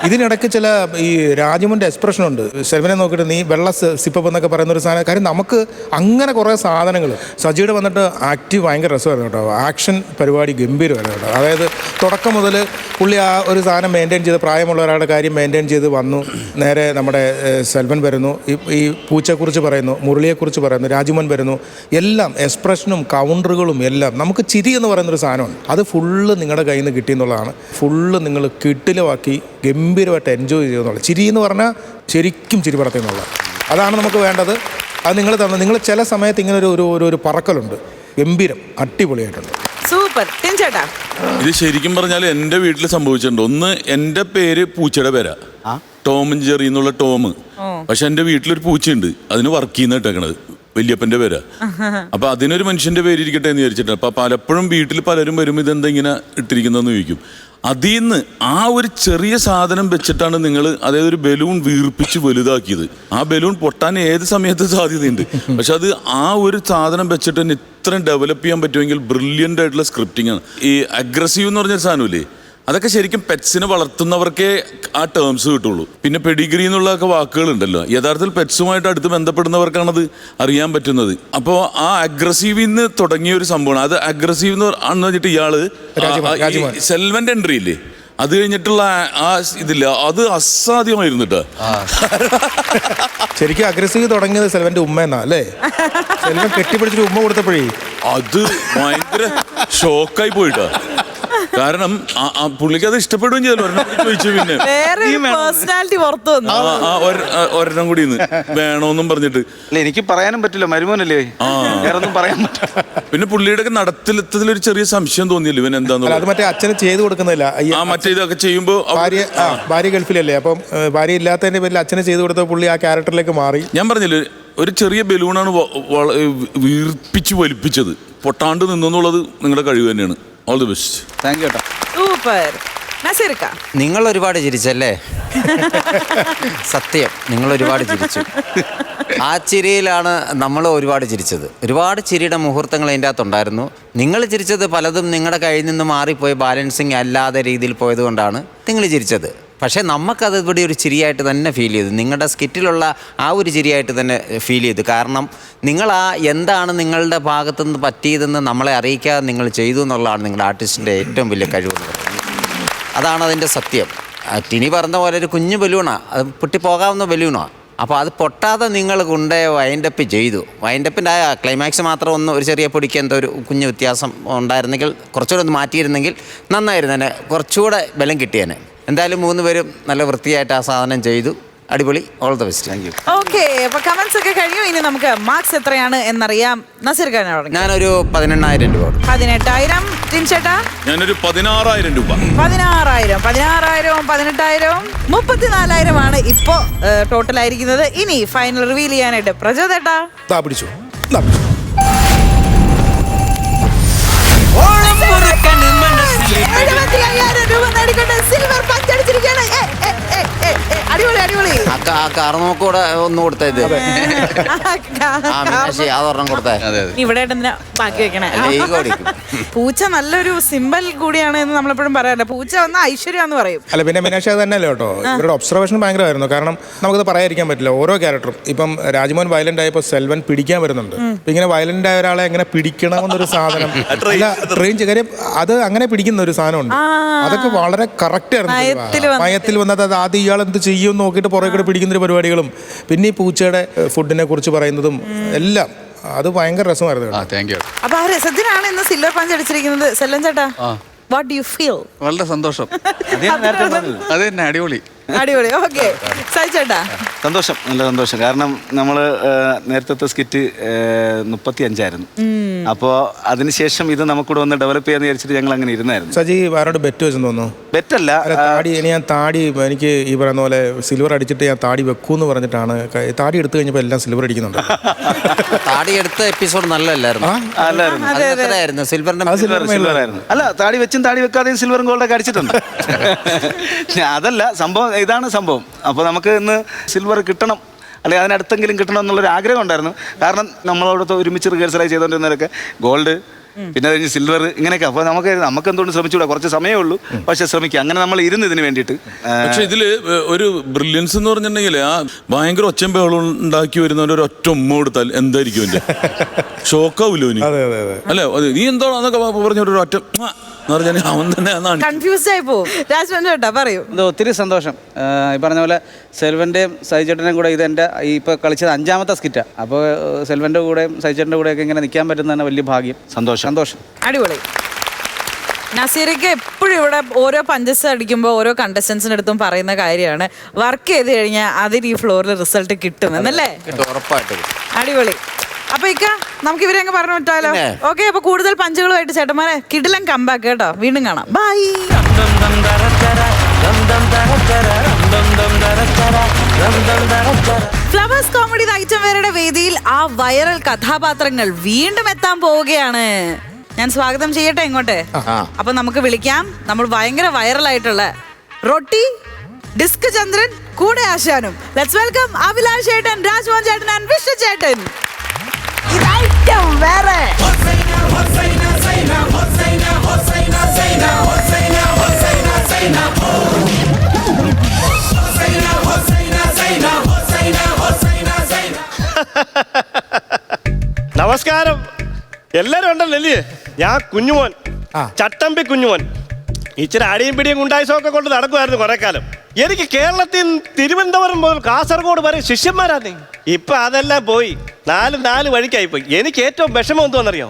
ഇതിനിടയ്ക്ക് ചില ഈ രാജുവിൻ്റെ എക്സ്പ്രഷൻ ഉണ്ട്. സെൽവനെ നോക്കിയിട്ട് നീ വെള്ള സിപ്പപ്പ് എന്നൊക്കെ പറയുന്ന ഒരു സാധനം. കാര്യം നമുക്ക് അങ്ങനെ കുറേ സാധനങ്ങൾ. സജിയുടെ വന്നിട്ട് ആക്റ്റീവ് ഭയങ്കര രസമായിരുന്നു കേട്ടോ. ആക്ഷൻ പരിപാടി ഗംഭീരമായിരുന്നു കേട്ടോ. പറയാനുള്ളത്. അതായത് തുടക്കം മുതൽ പുള്ളി ആ ഒരു സാധനം മെയിൻറ്റെയിൻ ചെയ്ത്, പ്രായമുള്ള ഒരാളുടെ കാര്യം മെയിൻറ്റെയിൻ ചെയ്ത് വന്നു. നേരെ നമ്മുടെ സെൽവൻ വരുന്നു, ഈ പൂച്ചയെക്കുറിച്ച് പറയുന്നു, മുരളിയെക്കുറിച്ച് പറയുന്നു, രാജുമോൻ വരുന്നു. എല്ലാം എക്സ്പ്രഷനും കൗണ്ടറുകളും എല്ലാം. നമുക്ക് ചിരി എന്ന് പറയുന്നൊരു സാധനമാണ്, അത് ഫുള്ള് നിങ്ങളുടെ കയ്യിൽ നിന്ന് കിട്ടിയെന്നുള്ളതാണ്. ഫുള്ള് നിങ്ങൾ കിട്ടിലുമാക്കി ഗംഭീരമായിട്ട് എൻജോയ് ചെയ്യുന്നുള്ളത്. ചിരി എന്ന് പറഞ്ഞാൽ ശരിക്കും ചിരി പറത്തുന്നുള്ളത്, അതാണ് നമുക്ക് വേണ്ടത്. അത് നിങ്ങൾ തന്നെ, നിങ്ങൾ ചില സമയത്ത് ഇങ്ങനെ ഒരു പറക്കലുണ്ട്, ഗംഭീരം, അടിപൊളിയായിട്ടുണ്ട്. സൂപ്പർ. ചേട്ടാ, ഇത് ശരിക്കും പറഞ്ഞാൽ എൻ്റെ വീട്ടിൽ സംഭവിച്ചിട്ടുണ്ട്. ഒന്ന്, എൻ്റെ പേര് പൂച്ചയുടെ പേരാ, ടോം ആൻഡ് ജെറി എന്നുള്ള ടോം. പക്ഷെ എൻ്റെ വീട്ടിലൊരു പൂച്ചയുണ്ട്, അതിന് വർക്ക് ചെയ്യുന്ന ഇട്ടേക്കണത് വല്യപ്പൻ്റെ പേരാ. അപ്പൊ അതിനൊരു മനുഷ്യന്റെ പേര് ഇരിക്കട്ടെ എന്ന് വിചാരിച്ചിട്ട്. അപ്പൊ പലപ്പോഴും വീട്ടിൽ പലരും വരുമ്പോൾ ഇതെന്താ ഇങ്ങനെ ഇട്ടിരിക്കുന്നതെന്ന് ചോദിക്കും. അതിൽ നിന്ന് ആ ഒരു ചെറിയ സാധനം വെച്ചിട്ടാണ് നിങ്ങൾ, അതായത് ഒരു ബലൂൺ വീർപ്പിച്ച് വലുതാക്കിയത്. ആ ബലൂൺ പൊട്ടാൻ ഏത് സമയത്ത് സാധ്യതയുണ്ട്. പക്ഷെ അത് ആ ഒരു സാധനം വെച്ചിട്ട് തന്നെ ഇത്രയും ഡെവലപ്പ് ചെയ്യാൻ പറ്റുമെങ്കിൽ ബ്രില്യൻ്റ് ആയിട്ടുള്ള സ്ക്രിപ്റ്റിംഗ് ആണ്. ഈ അഗ്രസീവ് എന്ന് പറഞ്ഞൊരു സാധനമില്ലേ, അതൊക്കെ ശരിക്കും പെറ്റ്സിനെ വളർത്തുന്നവർക്കേ ആ ടേംസ് കിട്ടുള്ളൂ. പിന്നെ പെഡിഗ്രി എന്നുള്ളതൊക്കെ വാക്കുകളുണ്ടല്ലോ, യഥാർത്ഥത്തിൽ പെറ്റ്സുമായിട്ട് അടുത്ത് ബന്ധപ്പെടുന്നവർക്കാണത് അറിയാൻ പറ്റുന്നത്. അപ്പോൾ ആ അഗ്രസീവിൽ നിന്ന് തുടങ്ങിയ ഒരു സംഭവമാണ് അത്. അഗ്രസീവ് എന്ന് പറഞ്ഞിട്ട് ഇയാള് സെൽവന്റെ എൻട്രി ഇല്ലേ, അത് കഴിഞ്ഞിട്ടുള്ള ആ ഇതില്ല, അത് അസാധ്യമായിരുന്നു കേട്ടോ. ശരിക്കും അഗ്രസീവ് തുടങ്ങിയത് സെൽവന്റെ ഉമ്മ എന്നാ അല്ലേ? സെൽവൻ കെട്ടിപ്പിടിച്ചിട്ട് ഉമ്മ കൊടുത്തപ്പോഴേ അത് ഭയങ്കര ഷോക്കായി പോയിട്ടാ. കാരണം പുള്ളിക്ക് അത് ഇഷ്ടപ്പെടുകയും ചെയ്തല്ലോ. ചോദിച്ചു പിന്നെ പേഴ്സണാലിറ്റി പുറത്തു വന്നു. ഒരെണ്ണം കൂടി വേണോന്നും പറഞ്ഞിട്ട്. അല്ല, എനിക്ക് പറയാനും പറ്റില്ല, മരുമോനല്ലേ, വേറൊന്നും പറയാൻ പറ്റില്ല. പിന്നെ പുള്ളിയുടെ നടത്തിലെത്തതിൽ ഒരു ചെറിയ സംശയം തോന്നിയില്ല ഇവൻ എന്താന്ന്. അത് മറ്റേ അച്ഛന് ചെയ്ത് കൊടുക്കുന്നില്ല, മറ്റേ ഇതൊക്കെ ചെയ്യുമ്പോ ഭാര്യ ഗൾഫിലല്ലേ, അപ്പം ഭാര്യ ഇല്ലാത്തതിന്റെ പേരിൽ അച്ഛന് ചെയ്ത് കൊടുത്ത പുള്ളി ആ ക്യാരക്ടറിലേക്ക് മാറി. ഞാൻ പറഞ്ഞില്ലേ, ഒരു ചെറിയ ബലൂണാണ് വീർപ്പിച്ച് വലിപ്പിച്ചത്, പൊട്ടാണ്ട് നിന്നുള്ളത് നിങ്ങളുടെ കഴിവ് തന്നെയാണ്. All the best. Thank you കേട്ടോ. സൂപ്പർ. നസീർക്ക, നിങ്ങൾ ഒരുപാട് ചിരിച്ചല്ലേ? സത്യം, നിങ്ങൾ ഒരുപാട് ചിരിച്ചു. ആ ചിരിയിലാണ് നമ്മൾ ഒരുപാട് ചിരിച്ചത്. ഒരുപാട് ചിരിയുടെ മുഹൂർത്തങ്ങൾ അതിൻ്റെ അകത്തുണ്ടായിരുന്നു. നിങ്ങൾ ചിരിച്ചത് പലതും നിങ്ങളുടെ കയ്യിൽ നിന്ന് മാറിപ്പോയി ബാലൻസിങ് അല്ലാതെ രീതിയിൽ പോയതുകൊണ്ടാണ് നിങ്ങൾ ചിരിച്ചത്. പക്ഷേ നമുക്കത് ഇവിടെ ഒരു ചിരിയായിട്ട് തന്നെ ഫീൽ ചെയ്തു. നിങ്ങളുടെ സ്കിറ്റിലുള്ള ആ ഒരു ചിരിയായിട്ട് തന്നെ ഫീൽ ചെയ്തു. കാരണം നിങ്ങൾ എന്താണ് നിങ്ങളുടെ ഭാഗത്തുനിന്ന് പറ്റിയതെന്ന് നമ്മളെ അറിയിക്കാതെ നിങ്ങൾ ചെയ്തു എന്നുള്ളതാണ് നിങ്ങളുടെ ആർട്ടിസ്റ്റിൻ്റെ ഏറ്റവും വലിയ കഴിവെന്ന് പറയുന്നത്. അതാണ് അതിൻ്റെ സത്യം. ടിനി പറഞ്ഞ പോലെ ഒരു കുഞ്ഞു ബലൂണാണ്, അത് പൊട്ടിപ്പോകാവുന്ന ബലൂണാണ്. അപ്പോൾ അത് പൊട്ടാതെ നിങ്ങൾ കൊണ്ട് വൈൻഡപ്പ് ചെയ്തു. വൈൻഡപ്പിൻ്റെ ആ ക്ലൈമാക്സ് മാത്രം ഒരു ചെറിയ പൊടിക്ക് എന്തോ ഒരു കുഞ്ഞു വ്യത്യാസം ഉണ്ടായിരുന്നെങ്കിൽ, കുറച്ചുകൂടെ ഒന്ന് മാറ്റിയിരുന്നെങ്കിൽ നന്നായിരുന്നു, തന്നെ കുറച്ചുകൂടെ ബലം കിട്ടിയേനെ. എന്തായാലും 3 പേരും നല്ല വൃത്തിയായിട്ട് ആ സാധനം ചെയ്തു. അടിപൊളി. All the best. Thank you. Okay, അപ്പൊ കമന്റ്സ് ഒക്കെ കഴിഞ്ഞു. ഇനി നമുക്ക് മാർക്സ് എത്രയാണ് എന്നറിയാം. നസീർ ഖാനോട് ഞാനൊരു 18,000 രൂപ. 18,000. ടിൻചേട്ടാ? ഞാനൊരു 16,000 രൂപ. 16,000, 18,000 34,000 ആണ് ഇപ്പോ ടോട്ടൽ ആയിരിക്കുന്നത്. ഇനി ഫൈനൽ റിവീൽ ചെയ്യാനായിട്ട് പ്രചോദേട്ടാ പിടിച്ചു. 75,000 രൂപ നേടിക്കൊണ്ട് സിൽവർ പഞ്ച് അടിച്ചിരിക്കുകയാണ്. അടിപൊളി, അടിപൊളി. ആ കാർ നോക്കൂടെ ഒന്ന് കൊടുത്തത്. അതൊരെണ്ണം കൊടുത്തേ. ഇവിടെ ബാക്കി വെക്കണേ. പൂച്ച നല്ലൊരു സിമ്പൽ കൂടിയാണ് എന്ന് നമ്മളെപ്പോഴും പറയാറുണ്ട്. പൂച്ച വന്ന ഐശ്വര്യം എന്ന് പറയും. അല്ല, പിന്നെ മീനാക്ഷി അത് തന്നെയല്ലേ കേട്ടോ, ഇവരുടെ ഒബ്സർവേഷൻ ഭയങ്കരമായിരുന്നു. കാരണം നമുക്കത് പറയാതിരിക്കാൻ പറ്റില്ല. ഓരോ ക്യാരക്ടറും ഇപ്പം രാജ്മോഹൻ വയലന്റ് ആയപ്പോൾ സെൽവൻ പിടിക്കാൻ വരുന്നുണ്ട്. ഇങ്ങനെ വയലന്റ് ആയ ഒരാളെ എങ്ങനെ പിടിക്കണമെന്നൊരു സാധനം ട്രെയിൻ കാര്യം, അത് അങ്ങനെ പിടിക്കുന്ന ഒരു സാധനമുണ്ട്. അതൊക്കെ വളരെ കറക്റ്റ് ആയിരുന്നു. മയത്തിൽ വന്നത് അത് ആദ്യം ഇയാൾ എന്ത് ചെയ്യും നോക്കിയിട്ട് പുറകെ കൂടെ പിടിക്കുന്നൊരു പരിപാടികളും പിന്നെ ഈ പൂച്ചയുടെ ഫുഡിനെ കുറിച്ച് പറയുന്നതും എല്ലാം അത് ഭയങ്കര രസമായിരുന്നു. അപ്പൊ ആ രസത്തിനാണ് ഇന്ന് സിൽവർ പഞ്ച് അടിച്ചിരിക്കുന്നത്. സെല്ലൻ ചേട്ടാ, വാട്ട് ഡു യു ഫീൽ? വളരെ സന്തോഷം. അത് തന്നെ, അടിപൊളി, അടിപൊളി. ഓക്കെ, സഹിച്ചേട്ടാ? സന്തോഷം, നല്ല സന്തോഷം. കാരണം നമ്മൾ നേരത്തെ സ്കിറ്റ് 35 അപ്പോൾ അതിനുശേഷം ഇത് നമുക്കൂടെ ഒന്ന് ഡെവലപ്പ് ചെയ്യാന്ന് വിചാരിച്ചിട്ട് ഞങ്ങൾ അങ്ങനെ ഇരുന്നായിരുന്നു. സജി ആരോട് ബെറ്റ് വെച്ചെന്ന് തോന്നുന്നു? ബെറ്റല്ല, എനിക്ക് ഈ പറയുന്ന പോലെ സിൽവർ അടിച്ചിട്ട് ഞാൻ താടി വെക്കൂന്ന് പറഞ്ഞിട്ടാണ്. താടി എടുത്തു കഴിഞ്ഞപ്പോൾ എല്ലാം സിൽവർ അടിക്കുന്നുണ്ട്. താടി എടുത്ത എപ്പിസോഡ് നല്ലല്ലായിരുന്നു. സിൽവറായിരുന്നു. അല്ല, താടി വെച്ചും താടി വെക്കാതെയും സിൽവറും ഗോൾഡൊക്കെ അടിച്ചിട്ടുണ്ട്. അതല്ല സംഭവം, ഇതാണ് സംഭവം. അപ്പോൾ നമുക്ക് ഇന്ന് സിൽവർ കിട്ടണം, അല്ലെങ്കിൽ അതിനടുത്തെങ്കിലും കിട്ടണം എന്നുള്ളൊരു ആഗ്രഹം ഉണ്ടായിരുന്നു. കാരണം നമ്മളോടൊത്ത് ഒരുമിച്ച് റിഹേഴ്സലായി ചെയ്തുകൊണ്ടിരുന്നവരൊക്കെ ഗോൾഡ്, പിന്നെ കഴിഞ്ഞ് സിൽവർ, ഇങ്ങനെയൊക്കെ. അപ്പോൾ നമുക്ക് എന്തുകൊണ്ട് ശ്രമിച്ചുകൂടാ? കുറച്ച് സമയമേ ഉള്ളൂ, പക്ഷെ ശ്രമിക്കുക. അങ്ങനെ നമ്മൾ ഇരുന്ന് ഇതിന് വേണ്ടിയിട്ട്. പക്ഷെ ഇതില് ഒരു ബ്രില്യൻസ് എന്ന് പറഞ്ഞിട്ടുണ്ടെങ്കിൽ ആ ഭയങ്കര ഒച്ചയും ബഹളം ഉണ്ടാക്കി വരുന്നവൻ്റെ ഒരു ഒറ്റ ഉമ്മ കൊടുത്താൽ എന്തായിരിക്കും എൻ്റെ ഷോക്കാവൂല്ലോ ഇനി? അല്ലേ, നീ എന്താണെന്നൊക്കെ പറഞ്ഞൊരു ഒറ്റ എന്ന് പറഞ്ഞാൽ അവൻ തന്നെ അതാണ്. കൺഫ്യൂസ്ഡ് ആയി പോകും. രാജ്മോഹൻ ചേട്ടാ പറയൂ. ഇത് ഒത്തിരി സന്തോഷം. ഈ പറഞ്ഞ പോലെ സെൽവൻ്റെയും സജിചേട്ടൻ്റെയും കൂടെ ഇതെൻ്റെ ഇപ്പോൾ കളിച്ചത് 5ാമത്തെ സ്കിറ്റാണ്. അപ്പോൾ സെൽവൻ്റെ കൂടെയും സജിചേട്ടൻ്റെ കൂടെയൊക്കെ ഇങ്ങനെ നിൽക്കാൻ പറ്റുന്നതാണ് വലിയ ഭാഗ്യം. സന്തോഷം. അടിപൊളി. നസീറയ്ക്ക് എപ്പോഴും ഇവിടെ ഓരോ പഞ്ചസ് അടിക്കുമ്പോൾ ഓരോ കണ്ടസ്റ്റൻസിൻ്റെ അടുത്തും പറയുന്ന കാര്യമാണ്, വർക്ക് ചെയ്ത് കഴിഞ്ഞാൽ അതിന് ഈ ഫ്ലോറിൽ റിസൾട്ട് കിട്ടുമെന്നല്ലേ? ഉറപ്പായിട്ടും. അടിപൊളി. അപ്പൊ ഇക്ക നമുക്ക് ഇവരെ അങ്ങ് പറഞ്ഞു വിട്ടാലോ? ഓക്കെ. അപ്പൊ കൂടുതൽ പഞ്ചുകളുമായിട്ട് ചേട്ടന്മാരെ കിടിലൻ കമ്പാക്ക് കേട്ടോ. വീണ്ടും കാണാം. ബൈ. ഫ്ലവേഴ്സ് കോമഡി ഐറ്റം വേറെ വേദിയിൽ ആ വൈറൽ കഥാപാത്രങ്ങൾ വീണ്ടും എത്താൻ പോവുകയാണ്. ഞാൻ സ്വാഗതം ചെയ്യട്ടെ ഇങ്ങോട്ടെ. അപ്പൊ നമുക്ക് വിളിക്കാം നമ്മൾ ഭയങ്കര വൈറലായിട്ടുള്ള റൊട്ടി, ഡിസ്ക് ചന്ദ്രൻ, കൂടെ ആശാനും. ലെറ്റ്സ് വെൽക്കം അഭിലാഷ് ചേട്ടൻ, രാജ്മോഹൻ ചേട്ടൻ ആൻഡ് വിഷ്ണു ചേട്ടൻ. ഇതൈറ്റം വേറെ. നമസ്കാരം. എല്ലാരും ഉണ്ടല്ലേ? ഞാൻ കുഞ്ഞുമോൻ, ചട്ടമ്പി കുഞ്ഞുമോൻ. ഇച്ചിരി അടിയും പിടിയും ഗുണ്ടായിസമൊക്കെ കൊണ്ട് നടക്കുമായിരുന്നു കുറെ കാലം. എനിക്ക് കേരളത്തിൽ തിരുവനന്തപുരം മുതൽ കാസർഗോഡ് വരെ ശിഷ്യന്മാരാന്നേ. ഇപ്പൊ അതെല്ലാം പോയി, നാല് വഴിക്കായി പോയി. എനിക്ക് ഏറ്റവും വിഷമം എന്തുവെന്നറിയോ?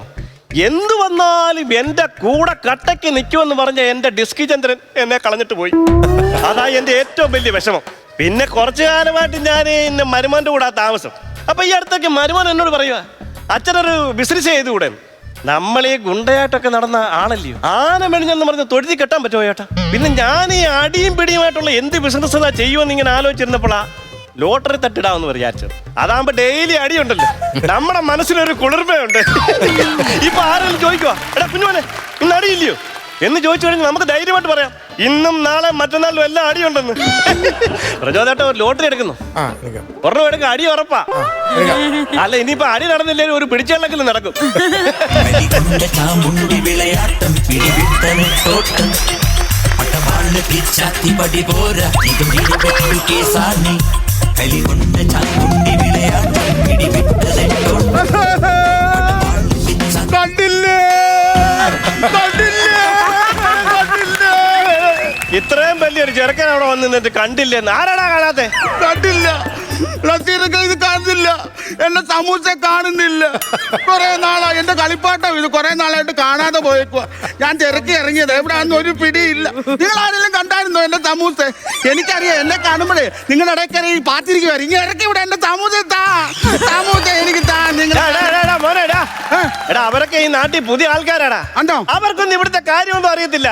എന്തു വന്നാലും എന്റെ കൂടെ കട്ടയ്ക്ക് നിൽക്കുമെന്ന് പറഞ്ഞ എന്റെ ഡിസ്കി ചന്ദ്രൻ എന്നെ കളഞ്ഞിട്ട് പോയി. അതാ എന്റെ ഏറ്റവും വലിയ വിഷമം. പിന്നെ കുറച്ചു കാലമായിട്ട് ഞാൻ ഇന്ന് മരുമോന്റെ കൂടെ താമസം. അപ്പൊ ഈ അടുത്തൊക്കെ മരുമോൻ എന്നോട് പറയുക, അച്ഛനൊരു ബിസിനസ് ചെയ്തുകൂടെ? നമ്മൾ ഈ ഗുണ്ടയായിട്ടൊക്കെ നടന്ന ആളല്ലയോ, ആന മെണിഞ്ഞെന്ന് പറഞ്ഞ് തൊഴുതി കെട്ടാൻ പറ്റുമോ ചേട്ടാ? പിന്നെ ഞാൻ ഈ അടിയും പിടിയുമായിട്ടുള്ള എന്ത് ബിസിനസ് ചെയ്യുമെന്ന് ഇങ്ങനെ ആലോചിച്ചിരുന്നപ്പോഴാ ലോട്ടറി തട്ടിടാമെന്ന് വിചാരിച്ചത്. അതാകുമ്പോ ഡെയിലി അടിയുണ്ടല്ലോ, നമ്മുടെ മനസ്സിലൊരു കുളിർമയുണ്ട്. ഇപ്പൊ ആരെങ്കിലും ചോദിക്കുവാ, എടാ കുഞ്ഞുമോനെ ഇന്ന് അടിയില്ലയോ എന്ന് ചോദിച്ചു കഴിഞ്ഞാൽ നമുക്ക് ധൈര്യമായിട്ട് പറയാം, ഇന്നും നാളെ മറ്റന്നാളും എല്ലാം അടിയുണ്ടെന്ന്. പ്രചോദേട്ടൻ ഒരു ലോട്ടറി എടുക്കുന്നു, ഒരെണ്ണം എടുക്കുക, അടി ഉറപ്പാ. അല്ല ഇനിയിപ്പോ അടി നടന്നില്ലെങ്കിൽ ഒരു പിടിച്ചെള്ളെങ്കിലും നടക്കും. ഇത്രയും വലിയൊരു ചെറുക്കൻ അവിടെ വന്ന് നിന്നിട്ട് കണ്ടില്ലെന്ന് ആരാടാ കാണാത്തെ? കണ്ടില്ല, ഇത് കാണുന്നില്ല, എന്റെ സമൂസ കാണുന്നില്ല. കുറെ നാളാ എന്റെ കളിപ്പാട്ടം ഇത് കുറെ നാളായിട്ട് കാണാതെ പോയേക്കുക. ഞാൻ തിരക്കി ഇറങ്ങിയത് എവിടെയാണെന്ന് ഒരു പിടിയില്ല. നിങ്ങൾ ആരെങ്കിലും കണ്ടായിരുന്നോ എന്റെ സമൂസ? എനിക്കറിയാം, എന്നെ കാണുമ്പോഴേ നിങ്ങളുടെ ഇടയ്ക്കറി പാത്തിരിക്കുവായിരുന്നു. ഇങ്ങനെ ഇറക്കി ഇവിടെ എന്റെ സമൂസ സമൂസ എനിക്ക് താ. നിങ്ങൾ എടാ അവരൊക്കെ ഈ നാട്ടിൽ പുതിയ ആൾക്കാരാടാ. അവർക്കൊന്നും ഇവിടുത്തെ കാര്യമൊന്നും അറിയത്തില്ല.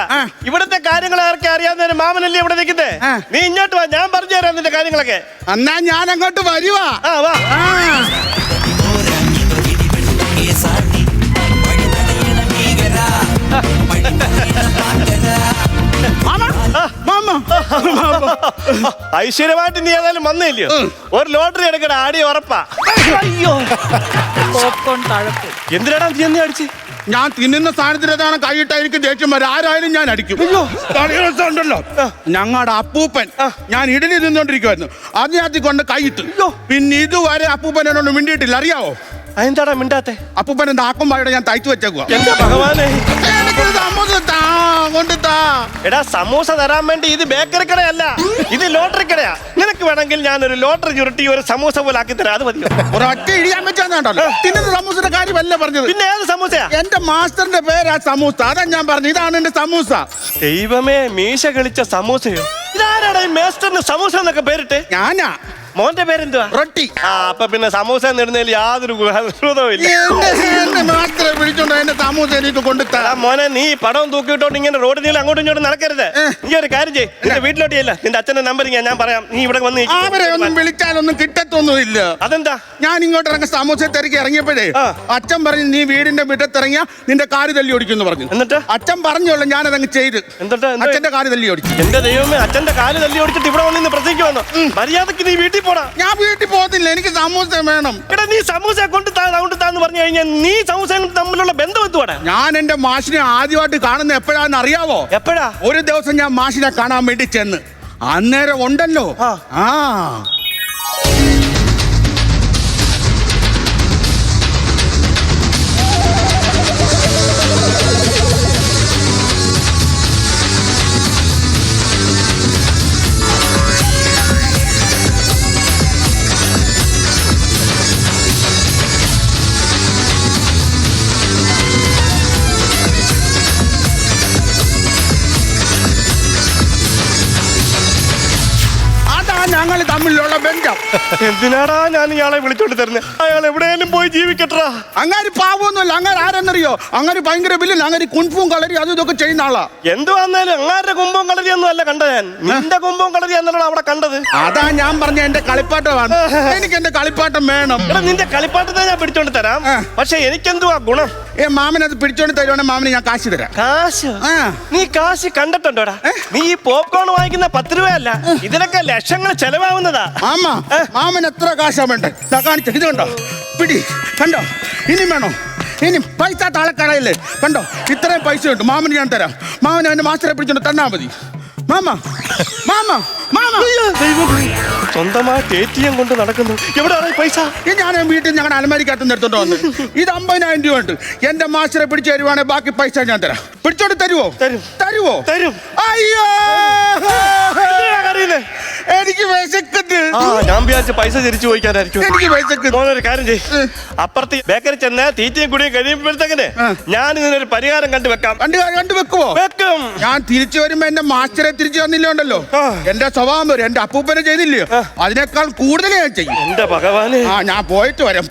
ഇവിടുത്തെ കാര്യങ്ങൾ ആർക്കെ അറിയാവുന്ന മാമനല്ലേ ഇവിടെ നിൽക്കുന്നേ? നീ ഇങ്ങോട്ട് വാ, ഞാൻ പറഞ്ഞു തരാം നിന്റെ കാര്യങ്ങളൊക്കെ. എന്നാ ഞാൻ അങ്ങോട്ട് വരുവാ. ഐശ്വര്യമായിട്ട് നീ ഏതായാലും വന്നില്ലയോ? ഒരു ലോട്ടറി എടുക്കണ അടി ഉറപ്പാ. അയ്യോ എന്തിനാടാ നീ എന്നെ അടിച്ച്? ഞാൻ തിന്നുന്ന സാധനത്തിനാണ് കൈയിട്ട എനിക്ക് ദേഷ്യം വരെ ആരായാലും ഞാൻ അടിക്കും. ഉണ്ടല്ലോ ഞങ്ങളുടെ അപ്പൂപ്പൻ, ഞാൻ ഇഡലി തിന്നോണ്ടിരിക്കുവായിരുന്നു, അതിനകത്ത് കൊണ്ട് കൈയിട്ട്. പിന്നെ ഇതുവരെ അപ്പൂപ്പൻ എന്നോട് മിണ്ടിയിട്ടില്ല, അറിയാവോ? എന്താടാ മിണ്ടാത്തെ? അപ്പൂപ്പനെ നാക്കുമ്പായുടെ ഞാൻ തയ്ച്ചു വെച്ചേക്കുക. എന്റെ ഭഗവാനെ, കൊണ്ട് താ. എടാ സമൂസ തരാൻ വേണ്ടി ഇത് ബേക്കറി കടയല്ല, ഇത് ലോട്ടറി കടയാ. നിനക്ക് വേണമെങ്കിൽ ഞാനൊരു ലോട്ടറി ചുരുട്ടി ഒരു സമൂസ പോലെ ആക്കി തരാം, അത് മതിയോ? ഒരൊറ്റ ഇടിയാൻ വെച്ചാണ്ടല്ലോ. പിന്നെ സമൂസയുടെ കാര്യമല്ല പറഞ്ഞത്. പിന്നെ ഏത് സമൂസയാ? എന്റെ മാസ്റ്ററിന്റെ പേരാ സമൂസ, അതാ ഞാൻ പറഞ്ഞു. ഇതാണ് എന്റെ സമൂസ. ദൈവമേ, മീശ കളിച്ച സമൂസയോ? ഇതാരാടാ ഈ മേസ്റ്ററിന് സമൂസ എന്നൊക്കെ പേരിട്ട്? ഞാനാ. മോന്റെ പേരെന്തുവാ? റൊട്ടി. അപ്പൊ പിന്നെ സമൂസ എന്നിടുന്നതിൽ യാതൊരു ഇല്ല. മാത്രം വിളിച്ചോണ്ട് എന്റെ സമൂസ എനിക്ക് കൊണ്ടുതരാം. മോനെ, നീ പടവും തൂക്കിയിട്ടോണ്ട് ഇങ്ങനെ റോഡ് നീളം അങ്ങോട്ടും ഇങ്ങോട്ടും നടക്കരുത്. നീ ഒരു കാര്യം ചെയ്യ്, നിന്റെ വീട്ടിലോട്ട് ഇല്ല, നിന്റെ അച്ഛന്റെ നമ്പർ ഞാൻ പറയാം, നീ ഇവിടെ വന്ന്. അവരെ ഒന്നും വിളിച്ചാലൊന്നും കിട്ടത്തൊന്നുമില്ല. അതെന്താ? ഞാൻ ഇങ്ങോട്ട് ഇറങ്ങി സമൂസ തിരക്കി ഇറങ്ങിയപ്പോഴേ അച്ഛൻ പറഞ്ഞു, നീ വീടിന്റെ മുറ്റത്തിറങ്ങിയ നിന്റെ കാല് തല്ലി ഓടിക്കുന്നു പറഞ്ഞു. എന്നിട്ട് അച്ഛൻ പറഞ്ഞോളൂ, ഞാനതങ്ങ് ചെയ്ത്. എന്നിട്ട് അച്ഛന്റെ കാല് തല്ലി ഓടിച്ചു. എന്റെ ദൈവമേ, അച്ഛന്റെ കാല് തല്ലി ഓടിച്ചിട്ട് ഇവിടെ വന്ന് പ്രസംഗിക്കുവാണോ? മര്യാദക്ക് നീ വീട്ടിൽ പോടാ. ഞാൻ വീട്ടിൽ പോകത്തില്ല, എനിക്ക് സമൂസ വേണം. എടാ നീ സമൂസ കൊണ്ടുതാന്ന് പറഞ്ഞു കഴിഞ്ഞാൽ നീ സമൂസ തമ്മിലുള്ള ബന്ധം എന്തുവാടാ? ഞാൻ എന്റെ മാഷിനെ ആദ്യമായിട്ട് കാണുന്ന എപ്പോഴാന്ന് അറിയാവോ? എപ്പോഴാ? ഒരു ദിവസം ഞാൻ മാഷിനെ കാണാൻ വേണ്ടി ചെന്ന്, അന്നേരം ഉണ്ടല്ലോ ഞങ്ങൾ തമ്മിലുള്ള ബന്ധം. എന്തിനാടാ ഞാൻ ഇയാളെ വിളിച്ചോണ്ട് തരുന്നത്? അയാൾ എവിടെയെങ്കിലും പോയി ജീവിക്കട്ടാ. അങ്ങനെ പാവമൊന്നുമല്ല. അങ്ങനെ ആരെന്നറിയോ? അങ്ങനെ ഭയങ്കര ബില്ലില്ല. അങ്ങനെ കുൻഫും കളരി അതും ഇതൊക്കെ ചെയ്യുന്ന ആളാ. എന്ത് വന്നാലും അങ്ങാരുടെ കുമ്പവും കളരിയൊന്നും അല്ല കണ്ടത് ഞാൻ. നിന്റെ കുമ്പവും കളരി എന്നാണ് അവിടെ കണ്ടത്. അതാ ഞാൻ പറഞ്ഞ എന്റെ കളിപ്പാട്ടമാണ്. എനിക്ക് എന്റെ കളിപ്പാട്ടം വേണം. എടാ നിന്റെ കളിപ്പാട്ടത്തെ ഞാൻ പിടിച്ചോണ്ട് തരാം. പക്ഷെ എനിക്കെന്തുവാ ഗുണം? മാമൻ അത് പിടിച്ചോണ്ട് തരുവാണെങ്കിൽ മാമന് ഞാൻ കാശ് തരാം. കാശ്? നീ കാശ് കണ്ടിട്ടുണ്ടോടാ? നീ ഈ പോപ്കോൺ വാങ്ങിക്കുന്ന 10 രൂപയല്ല, ഇതിനൊക്കെ ലക്ഷങ്ങൾ ചെലവാകുന്നതാ. മാമൻ എത്ര കാശാ വേണ്ടേ? കാണിച്ച ഇത് കണ്ടോ, പിടി കണ്ടോ. ഇനി വേണോ? ഇനി പൈസ താളക്കടയില്ലേ കണ്ടോ, ഇത്രയും പൈസ ഉണ്ട്. മാമന് ഞാൻ തരാം. മാമന് അവന്റെ മാസ്റ്ററെ പിടിച്ചോണ്ട് തന്നാ മതി. മാമ മാമ മാമ സ്വന്തമായിട്ട് ATM കൊണ്ട് നടക്കുന്നു. എവിടെയാണ് പൈസ? ഞാൻ വീട്ടിൽ ഞങ്ങളുടെ അലമാരിക്കകത്ത് എടുത്തോണ്ട് വന്നു. ഇത് 50,000 രൂപ ഉണ്ട്. എന്റെ മാസ്റ്ററെ പിടിച്ചു തരുവാണെങ്കിൽ ബാക്കി പൈസ ഞാൻ തരാം. പിടിച്ചോണ്ട് തരുവോ? തരുവോ? തരും. അയ്യോ അറിയുന്നേ, എനിക്ക് വിശക്കുന്നുണ്ട്. ഞാൻ വിചാരിച്ച പൈസ തിരിച്ചു ചോദിക്കാനായിരിക്കും. എനിക്ക് വിശക്കുന്നു. ഒരു കാര്യം ചെയ്യ്, അപ്പുറത്ത് ബേക്കറി ചെന്ന് തീറ്റയും കൂടിയും കഴിയുമ്പോഴത്തേക്കിന് ഞാൻ ഇതിനൊരു പരിഹാരം കണ്ടുവെക്കാം. കണ്ടു വെക്കുവോ? വെക്കും. ഞാൻ തിരിച്ചു വരുമ്പോ എന്റെ മാസ്റ്ററെ തിരിച്ചു വന്നില്ലോണ്ടല്ലോ, എന്റെ സ്വഭാവം വരും. എന്റെ അപ്പൂപ്പനെ ചെയ്തില്ലയോ, അതിനേക്കാൾ കൂടുതൽ ഞാൻ ചെയ്യും. എന്റെ ഭഗവാനെ, ഞാൻ പോയിട്ട് വരാം.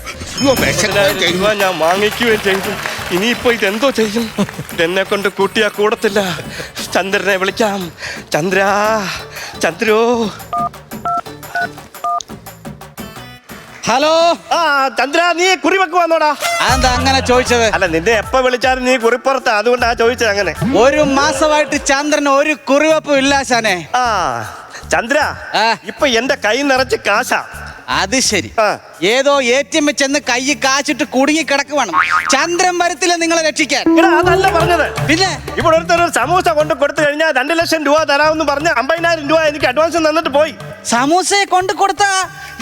ഞാൻ വാങ്ങിക്കുകയും ചെയ്തു. ഇനിയിപ്പോ ഇതെന്തോ ചെയ്യും? ഇതെന്നെ കൊണ്ട് കൂട്ടിയാ കൂടത്തില്ല. ചന്ദ്രനെ വിളിക്കാം. ചന്ദ്രോ. ഹലോ. ചന്ദ്ര, നീ കുറിവെക്ക് വന്നോടാ. അതെന്താ അങ്ങനെ ചോദിച്ചത്? അല്ല, നിന്നെ എപ്പോ വിളിച്ചാലും നീ കുറിപ്പുറത്താ, അതുകൊണ്ടാ ചോദിച്ചത് അങ്ങനെ. ഒരു മാസമായിട്ട് ചന്ദ്രന് ഒരു കുറിവെപ്പും ഇല്ല ശാനെ. ചന്ദ്ര, ഇപ്പൊ എന്റെ കൈ നിറച്ച് കാശാ. അത് ശരി. ഏതോ ATM ചെന്ന് കൈ കാശിട്ട് കുടുങ്ങി കിടക്കുവാണ്. ചന്ദ്രൻ വരത്തില്ല നിങ്ങളെ രക്ഷിക്കാൻ. അതല്ല പറഞ്ഞത്. പിന്നെ ഇവിടെ ഒരു സമൂസ കൊണ്ട് കൊടുത്തു കഴിഞ്ഞാൽ 2 ലക്ഷം രൂപ തരാമെന്ന് പറഞ്ഞ് 50,000 രൂപ എനിക്ക് അഡ്വാൻസ് തന്നിട്ട് പോയി. സമൂസയെ കൊണ്ട് കൊടുത്ത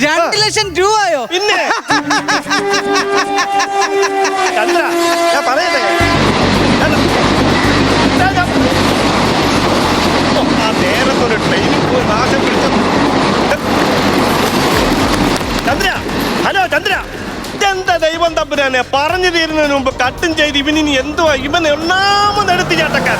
2 ലക്ഷം രൂപയോ? പിന്നെ ചന്ദ്ര, ഞാൻ പറയട്ടെ, നേരത്തൊരു ട്രെയിനിൽ പോയി നാശം പിടിച്ചു. ചന്ദ്ര, ഹലോ ചന്ദ്ര, ഇതെന്താ ദൈവം തമ്പുരാനെ, പറഞ്ഞു തീരുന്നതിന് മുമ്പ് കട്ടും ചെയ്ത് ഇവനിനി എന്തുവാ? ഇവൻ ഒന്നാമതെടുത്ത് ചാട്ടക്കാൻ.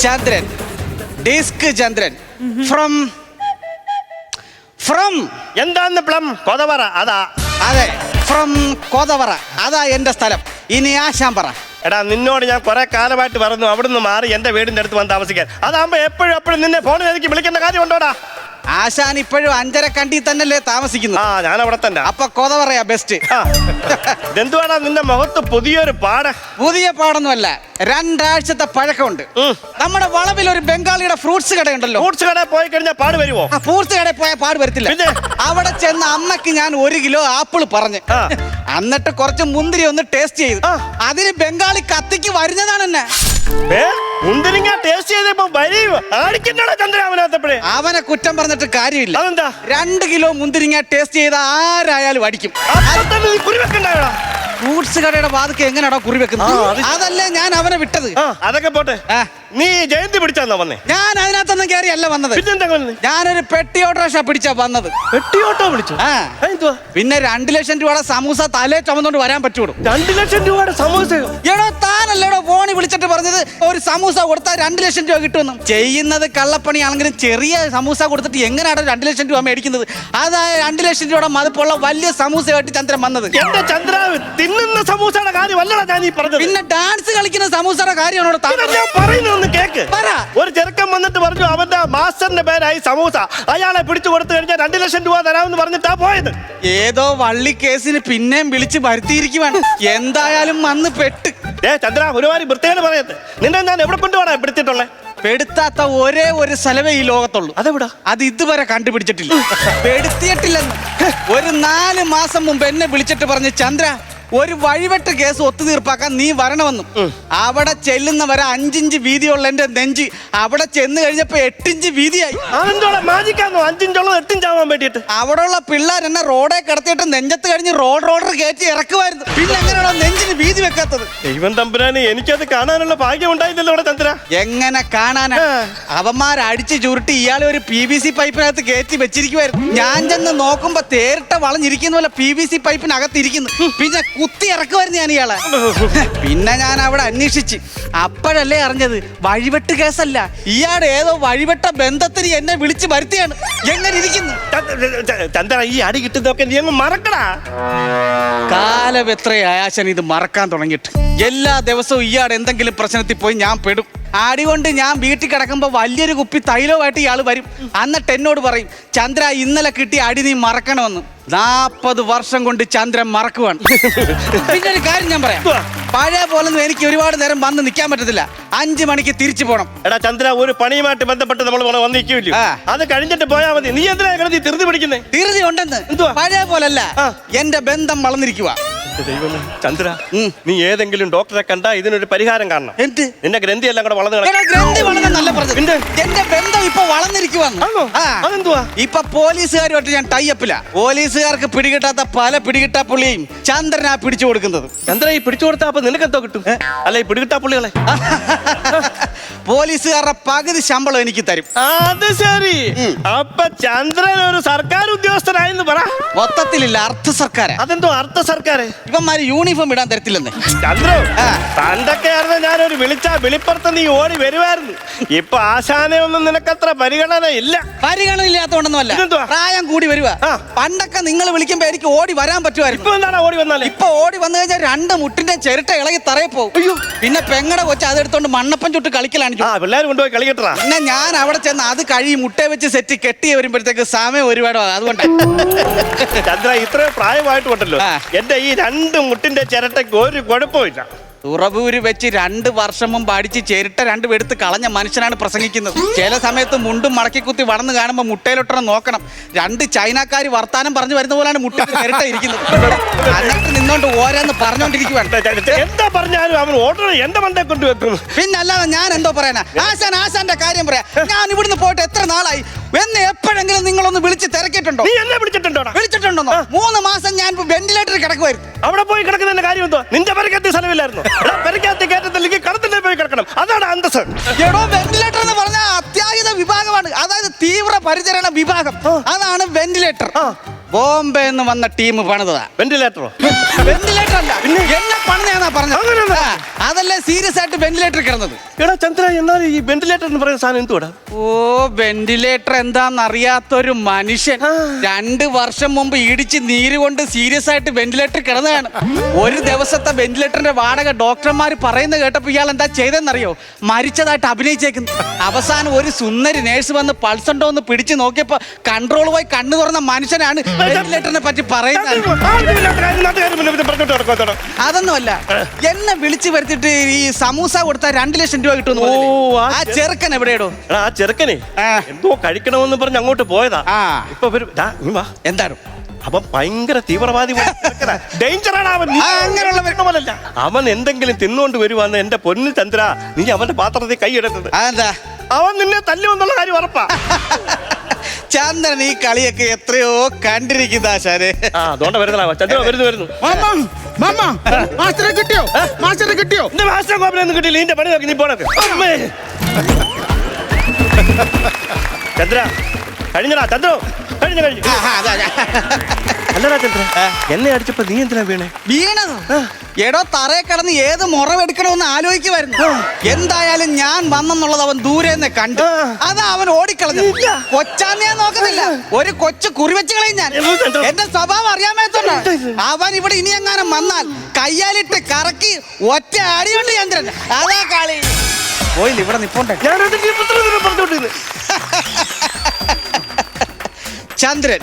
ചന്ദ്രൻ, ഡിസ്ക് ചന്ദ്രൻ ഫ്രം എന്താന്ന് പ്ലം? കൊതവറ. അതാ. അതെ, ഫ്രം കോതവറ. അതാ എന്റെ സ്ഥലം. ഇനി ആശാൻ പറ. എടാ, നിന്നോട് ഞാൻ കുറെ കാലമായിട്ട് പറഞ്ഞു അവിടുന്ന് മാറി എന്റെ വീടിന്റെ അടുത്ത് വന്ന് താമസിക്കാൻ. അതാകുമ്പോ എപ്പോഴും നിന്നെ ഫോണിൽ എനിക്ക് വിളിക്കേണ്ട കാര്യം ഉണ്ടോടാ? ആശാൻ ഇപ്പോഴും 5.5 കണ്ടി തന്നെയല്ലേ താമസിക്കുന്നു? ഞാൻ അവിടെ തന്നെ. അപ്പൊ കോതവറയാ ബെസ്റ്റ്. ഇതെന്തുവാടാ നിന്റെ മുഖത്ത് പുതിയൊരു പാട? പുതിയ പാടൊന്നുമല്ല, 2 ആഴ്ചത്തെ പഴക്കമുണ്ട്. നമ്മുടെ വളവിൽ ഒരു ബംഗാളിയുടെ ഫ്രൂട്ട്സ് കടയുണ്ടല്ലോ. ഫ്രൂട്ട്സ് കടയിൽ പോയി കഴിഞ്ഞാൽ പാട് വരുമോ? ഫ്രൂട്ട്സ് കടയിൽ പോയാൽ പാട് വരത്തില്ല. അവിടെ ചെന്ന് അമ്മക്ക് ഞാൻ 1 കിലോ ആപ്പിൾ പറഞ്ഞു, എന്നിട്ട് കുറച്ച് മുന്തിരി ഒന്ന് ടേസ്റ്റ് ചെയ്തു. അതിന് ബംഗാളി കത്തിക്ക് വരുന്നതാണ് എന്നെ. മുന്തിരിങ്ങ ടേസ്റ്റ് ചെയ്തപ്പോ അവനെ കുറ്റം പറഞ്ഞിട്ട് കാര്യമില്ല. അതെന്താ? 2 കിലോ മുന്തിരിങ്ങ ടേസ്റ്റ് ചെയ്ത ആരായാലും അടിക്കും. ഫ്രൂട്ട്സ് കടയുടെ വാതിക്ക് എങ്ങനെയാണോ കുറി വെക്കുന്നത്? അതല്ലേ ഞാൻ അവനെ വിട്ടത്. അതൊക്കെ പോട്ടെ, നീ ജയന്തി പിടിച്ചാന്നോ വന്നേ? ഞാൻ അതിനകത്തൊന്നും കയറി അല്ല വന്നത്. ഞാനൊരു പെട്ടി ഓട്ടോറിക്ഷ പിടിച്ചാ വന്നത്. പെട്ടി ഓട്ടോ വിളിച്ചു? പിന്നെ 2 ലക്ഷം രൂപയുടെ സമൂസ തലേ ചുമന്നുകൊണ്ട് വരാൻ പറ്റുള്ളൂ. 2 ലക്ഷം രൂപയുടെ സമൂസ? എടോ, താനല്ലേടോ ഫോണിൽ വിളിച്ചിട്ട് പറഞ്ഞത് ഒരു സമൂസ കൊടുത്താൽ 2 ലക്ഷം രൂപ കിട്ടുമെന്ന്. ചെയ്യുന്നത് കള്ളപ്പണിയാണെങ്കിലും ചെറിയ സമൂസ കൊടുത്തിട്ട് എങ്ങനെയാണ് 2 ലക്ഷം രൂപ മേടിക്കുന്നത്? അതായത് 2 ലക്ഷം രൂപയുടെ മതിപ്പുള്ള വലിയ സമൂസയായിട്ട് ചന്ദ്രൻ വന്നത്. എന്റെ ചന്ദ്ര, തിന്നുന്ന സമൂസയുടെ കാര്യമല്ലടാ ഞാൻ ഈ പറഞ്ഞത്. പിന്നെ ഡാൻസ് കളിക്കുന്ന സമൂസയുടെ കാര്യമാണോ ഞാൻ പറയുന്നത്? കേക്ക്. ഒരു ചെറുക്കൻ വന്നിട്ട് പറഞ്ഞു അവന്റെ മാസ്റ്ററിന്റെ പേരായി സമൂസ. അയാളെ പിടിച്ചു കൊടുത്തു കഴിഞ്ഞാൽ 2 ലക്ഷം രൂപ തരാമെന്ന് പറഞ്ഞിട്ടാ പോയത്. ഏതോ വള്ളി കേസിന് പിന്നെയും വിളിച്ച് വരുത്തിയിരിക്കുവാണ്. എന്തായാലും വന്ന് പെട്ട്. ചന്ദ്ര, ഒരുപാട് വൃത്തിയാണ് പറയത്ത്. നിന്നെ ഞാൻ എവിടെ കൊണ്ടുപോകാനാ പെടുത്തിട്ടുള്ളത്? പെടുത്താത്ത ഒരേ ഒരു സ്ഥലമേ ഈ ലോകത്തുള്ളൂ. അതെവിടാ? അത് ഇതുവരെ കണ്ടുപിടിച്ചിട്ടില്ല. പെടുത്തിയിട്ടില്ലെന്ന്. ഒരു 4 മാസം മുമ്പ് എന്നെ വിളിച്ചിട്ട് പറഞ്ഞ്, ചന്ദ്ര, ഒരു വഴിവെട്ട് കേസ് ഒത്തുതീർപ്പാക്കാൻ നീ വരണമെന്നും അവിടെ ചെല്ലുന്നവരെ 5 ഇഞ്ച് വീതിയുള്ള എന്റെ നെഞ്ച് അവിടെ ചെന്ന് കഴിഞ്ഞപ്പോ 8 ഇഞ്ച് വീതിയായി. അതെന്തോടെ മാജിക്കാന്നോ 5 ഇഞ്ചുള്ളത് 8 ഇഞ്ചാവാൻ വേണ്ടിയിട്ട്? അവിടെയുള്ള പിള്ളേർ എന്നെ റോഡെ കിടത്തിയിട്ട് നെഞ്ചത്ത് കഴിഞ്ഞ് റോഡർ കയറ്റി ഇറക്കുമായിരുന്നു. പിന്നെ എങ്ങനെയാണോ നെഞ്ചിന് വീതി വെക്കാത്തത്? ദൈവം തമ്പുരാനെ, എനിക്കത് കാണാനുള്ള ഭാഗ്യം ഉണ്ടായില്ലല്ലോ ഇവിടെ ചന്ദ്ര. എങ്ങനെ കാണാനാ? അവന്മാരടിച്ചു ചുരുട്ടി ഇയാളെ ഒരു PVC പൈപ്പിനകത്ത് കയറ്റി വെച്ചിരിക്കുവായിരുന്നു. ഞാൻ ചെന്ന് നോക്കുമ്പോ തേരിട്ട വളഞ്ഞിരിക്കുന്ന പോലെ PVC പൈപ്പിനകത്ത് ഇരിക്കുന്നു. പിന്നെ കുത്തി ഇറക്കുമായിരുന്നു ഞാൻ ഇയാളെ. പിന്നെ ഞാൻ അവിടെ അന്വേഷിച്ച് അപ്പോഴല്ലേ അറിഞ്ഞത് വഴിവെട്ട് കേസല്ല, ഇയാളുടെ ഏതോ വഴിവെട്ട ബന്ധത്തിന് എന്നെ വിളിച്ച് വരുത്തിയാണ്. എങ്ങനെ ഇരിക്കുന്നു ചന്ദ്ര? ഈ അടി കിട്ടുന്നതൊക്കെ നീ അങ്ങ് മറക്കടാ. കാലം എത്രയാശൻ ഇത് മറക്കാൻ തുടങ്ങിയിട്ട്. എല്ലാ ദിവസവും ഇയാൾ എന്തെങ്കിലും പ്രശ്നത്തിൽ പോയി ഞാൻ പെടും. ആടികൊണ്ട് ഞാൻ വീട്ടിൽ കിടക്കുമ്പോൾ വലിയൊരു കുപ്പി തൈലവുമായിട്ട് ഇയാൾ വരും. എന്നിട്ട് എന്നോട് പറയും, ചന്ദ്ര ഇന്നലെ കിട്ടിയ അടി നീ മറക്കണമെന്ന്. 40 വർഷം കൊണ്ട് ചന്ദ്രൻ മറക്കുവാണ്. പിന്നെ ഒരു കാര്യം ഞാൻ പറയാം, പഴയ പോലെ എനിക്ക് ഒരുപാട് നേരം വന്ന് നിൽക്കാൻ പറ്റത്തില്ല. 5 മണിക്ക് തിരിച്ചു പോകണം. എടാ ചന്ദ്ര, ഒരു പണിയുമായിട്ട് ബന്ധപ്പെട്ട് നമ്മൾ വന്നിരിക്കില്ല. അത് കഴിഞ്ഞിട്ട് പോയാൽ മതി. നീ എന്തിനാ കിടത്തി ധൃതി പിടിക്കുന്നേ? ധൃതി ഉണ്ടെന്ന്. പഴയ പോലല്ല, എന്റെ ബന്ധം വളർന്നിരിക്കുക. ദൈവമേ ചന്ദ്ര, നീ ഏതെങ്കിലും ഡോക്ടറെ കണ്ടാ ഇതിനൊരു പരിഹാരം കാണണം. എന്ത്? നിന്റെ ഗ്രന്ഥി എല്ലാം കൂടെ വളർന്നു ഗ്രന്ഥി വളർന്നല്ല പറഞ്ഞത്. എന്റെ ബന്ധം ഇപ്പൊ വളർന്നിരിക്കുവാന്ന്. അതെന്തുവാ? ഇപ്പൊ പോലീസുകാരുമായിട്ട് ഞാൻ ടൈപ്പില്ല. പോലീസുകാർക്ക് പിടികിട്ടാത്ത പല പിടികിട്ടാ പുള്ളിയും ചന്ദ്രനാ പിടിച്ചു കൊടുക്കുന്നത്. ചന്ദ്ര ഈ പിടിച്ചു കൊടുത്താ അപ്പൊ നിനക്ക് എന്തോ കിട്ടും? അല്ല ഈ പിടികിട്ടാ പുള്ളികളെ പോലീസുകാരുടെ പകുതി ശമ്പളം എനിക്ക് തരും. അത് ശരി. അപ്പൊ ചന്ദ്രൻ ഒരു സർക്കാർ ഉദ്യോഗസ്ഥനായെന്ന് പറ. മൊത്തത്തിലില്ല, അർദ്ധ സർക്കാർ. അതെന്തോ അർദ്ധ സർക്കാര്? ഇവന്മാര് യൂണിഫോം ഇടാൻ തരത്തില്ലെന്ന്. ചന്ദ്ര, തന്റെയൊക്കെ ആയിരുന്നു ഞാനൊരു വിളിപ്പുറത്ത് നീ ഓടി വരുമായിരുന്നു. ഇപ്പൊ ആശാനെ ഒന്നും നിനക്കത്ര പരിഗണന ഇല്ല. പരിഗണന ഇല്ലാത്തോണ്ടൊന്നുമല്ല, പ്രായം കൂടി വരുക. പണ്ടൊക്കെ നിങ്ങൾ വിളിക്കുമ്പോ എനിക്ക് ഓടി വരാൻ പറ്റുമായിരുന്നു. ഇപ്പൊ എന്താണ് ഓടി വന്നാലേ? ഇപ്പൊ ഓടി വന്നു കഴിഞ്ഞാൽ 2 മുട്ടിന്റെ ചിരട്ട ഇളകി തറയെ പോകും. പിന്നെ പെങ്ങടെ കൊച്ച് അതെടുത്തോണ്ട് മണ്ണപ്പം ചുട്ട് കളിക്കലാണ്. പിള്ളേർ കൊണ്ടുപോയി കളിക്കട്ടാ. പിന്നെ ഞാൻ അവിടെ ചെന്ന് അത് കഴിയും മുട്ടയെ വെച്ച് സെറ്റ് കെട്ടി വരുമ്പോഴത്തേക്ക് സമയം ഒരുപാട്. അതുകൊണ്ട് ചന്ദ്ര, ഇത്രയും പ്രായമായിട്ടുണ്ടല്ലോ, എന്റെ ഈ 2 മുട്ടിന്റെ ചിരട്ടയ്ക്ക് ഒരു കുഴപ്പമില്ല. തുറവൂര് വെച്ച് 2 വർഷം മുമ്പ് അടിച്ച് ചിരട്ട 2 എടുത്ത് കളഞ്ഞ മനുഷ്യനാണ് പ്രസംഗിക്കുന്നത്. ചില സമയത്ത് മുണ്ടും മടക്കി കുത്തി വളർന്ന് കാണുമ്പോൾ മുട്ടയിലൊട്ടണം നോക്കണം. 2 ചൈനക്കാർ വർത്താനം പറഞ്ഞു വരുന്ന പോലാണ് മുട്ടയിൽ ചിരട്ട ഇരിക്കുന്നത്. എന്നിട്ട് നിന്നോണ്ട് ഓരോന്ന് പറഞ്ഞോണ്ടിരിക്കുവാണ്. എന്താ പറഞ്ഞാലും അവൻ ഓർഡർ എന്റെ മണ്ടേ കൊണ്ട് വെക്കുന്നു. പിന്നെ അല്ലാതെ ഞാൻ എന്തോ പറയാനാ? ആശാന്റെ കാര്യം പറയാ. ഞാൻ ഇവിടുന്ന് പോയിട്ട് എത്ര നാളായി? എന്നെ എപ്പോഴെങ്കിലും നിങ്ങളൊന്ന് വിളിച്ച് തിരക്കിയിട്ടുണ്ടോ? നീ എന്നെ വിളിച്ചിട്ടുണ്ടോ? 3 മാസം ഞാൻ വെന്റിലേറ്ററിൽ കിടക്കുമായിരുന്നു. അവിടെ പോയി കിടക്കുന്നതിന്റെ കാര്യം എന്തോ? നിന്റെ പരിക്കകത്ത് സ്ഥലമില്ലായിരുന്നു. പരിക്കകത്ത് കയറ്റത്തില്ലെങ്കിൽ കടത്തിന്റെ പോയി കിടക്കണം. അതാണ് അന്തസ്. എടോ, വെന്റിലേറ്റർ എന്ന് പറഞ്ഞാൽ അത്യാഹിത വിഭാഗമാണ്. അതായത് തീവ്ര പരിചരണ വിഭാഗം. അതാണ് വെന്റിലേറ്റർ. ബോംബെ എന്ന് വന്ന ടീം പണിതാ. വെന്റിലേറ്ററോ? വെന്റിലേറ്റർ അല്ല, എന്നെ പണിതാ പറഞ്ഞത്. അതല്ലേ സീരിയസ് ആയിട്ട് വെന്റിലേറ്റർ കിടന്നത്. എടാ ചന്ദ്ര, എന്നാൽ ഈ വെന്റിലേറ്റർ എന്ന് പറയുന്ന സാധനം എന്തുവാ? ഓ, വെന്റിലേറ്റർ എന്താന്നറിയാത്തൊരു മനുഷ്യൻ 2 വർഷം മുമ്പ് ഇടിച്ച് നീര് കൊണ്ട് സീരിയസ് ആയിട്ട് വെന്റിലേറ്റർ കിടന്നതാണ്. ഒരു ദിവസത്തെ വെന്റിലേറ്ററിന്റെ വാടക ഡോക്ടർമാർ പറയുന്നത് കേട്ടപ്പോ ഇയാൾ എന്താ ചെയ്തെന്നറിയോ? മരിച്ചതായിട്ട് അഭിനയിച്ചേക്കുന്നു. അവസാനം ഒരു സുന്ദരി നേഴ്സ് വന്ന് പൾസ് ഉണ്ടോ എന്ന് പിടിച്ച് നോക്കിയപ്പോ കൺട്രോൾ പോയി കണ്ണു തുറന്ന മനുഷ്യനാണ് വെന്റിലേറ്ററിനെ പറ്റി പറയുന്നത്. അതൊന്നുമല്ല, എന്നെ വിളിച്ചു വരുത്തിട്ട് ഈ സമൂസ കൊടുത്താൽ 2 ലക്ഷം രൂപ കിട്ടുമെന്ന്. ആ ചെറുക്കൻ എവിടെയോ? ആ ചെറുക്കനെ എന്തോ കഴിക്കണമെന്ന് പറഞ്ഞ് അങ്ങോട്ട് പോയതാ. ഇപ്പൊ എന്താണ് അവൻ? ഭയങ്കര തീവ്രവാദി, ഡേഞ്ചറാണ് അവൻ. അങ്ങനെയുള്ള അവൻ എന്തെങ്കിലും തിന്നുകൊണ്ട് വരുവാന്ന് എന്റെ പൊന്നു ചന്ദ്ര, നീ അവന്റെ പാത്രത്തിൽ കൈയിടരുത്. അവൻ നിന്നെ തല്ലുമെന്നുള്ള കാര്യം ഉറപ്പാ. ചന്ദ്രൻ ഈ കളിയൊക്കെ എത്രയോ കണ്ടിരിക്കുന്ന ആശാരെ. അതുകൊണ്ട് വരുന്ന ചന്ദ്ര വരുന്നു. കിട്ടിയോ? മാസ്റ്റർ കോപ്പിലൊന്നും കിട്ടിയില്ല. നിന്റെ പണി നോക്കി നീ പോണൊക്കെ. ചന്ദ്ര കഴിഞ്ഞടാ. ചന്ദ്ര കഴിഞ്ഞു. അല്ലടാ ചന്ദ്ര, എന്നെ അടിച്ചപ്പോ നീ എന്തിനാ വീണത്? എടോ, തറയെ കിടന്ന് ഏത് മുറവെടുക്കണമെന്ന് ആലോചിക്കുമായിരുന്നു. എന്തായാലും ഞാൻ വന്നെന്നുള്ളത് അവൻ ദൂരെ കണ്ടു. അതാ അവൻ ഓടിക്കളഞ്ഞു. കൊച്ചാന്ന് ഞാൻ നോക്കുന്നില്ല, ഒരു കൊച്ചു കുറിവെച്ച് കളയും ഞാൻ. എന്റെ സ്വഭാവം അറിയാൻ മേത്തോണ്ട് അവൻ ഇവിടെ ഇനി എങ്ങാനും വന്നാൽ കയ്യാലിട്ട് കറക്കി ഒറ്റ അടിയുണ്ട് ചന്ദ്രൻ. അതാ കളി. പോയില്ല, ഇവിടെ നിപ്പോണ്ടേ. ചന്ദ്രൻ,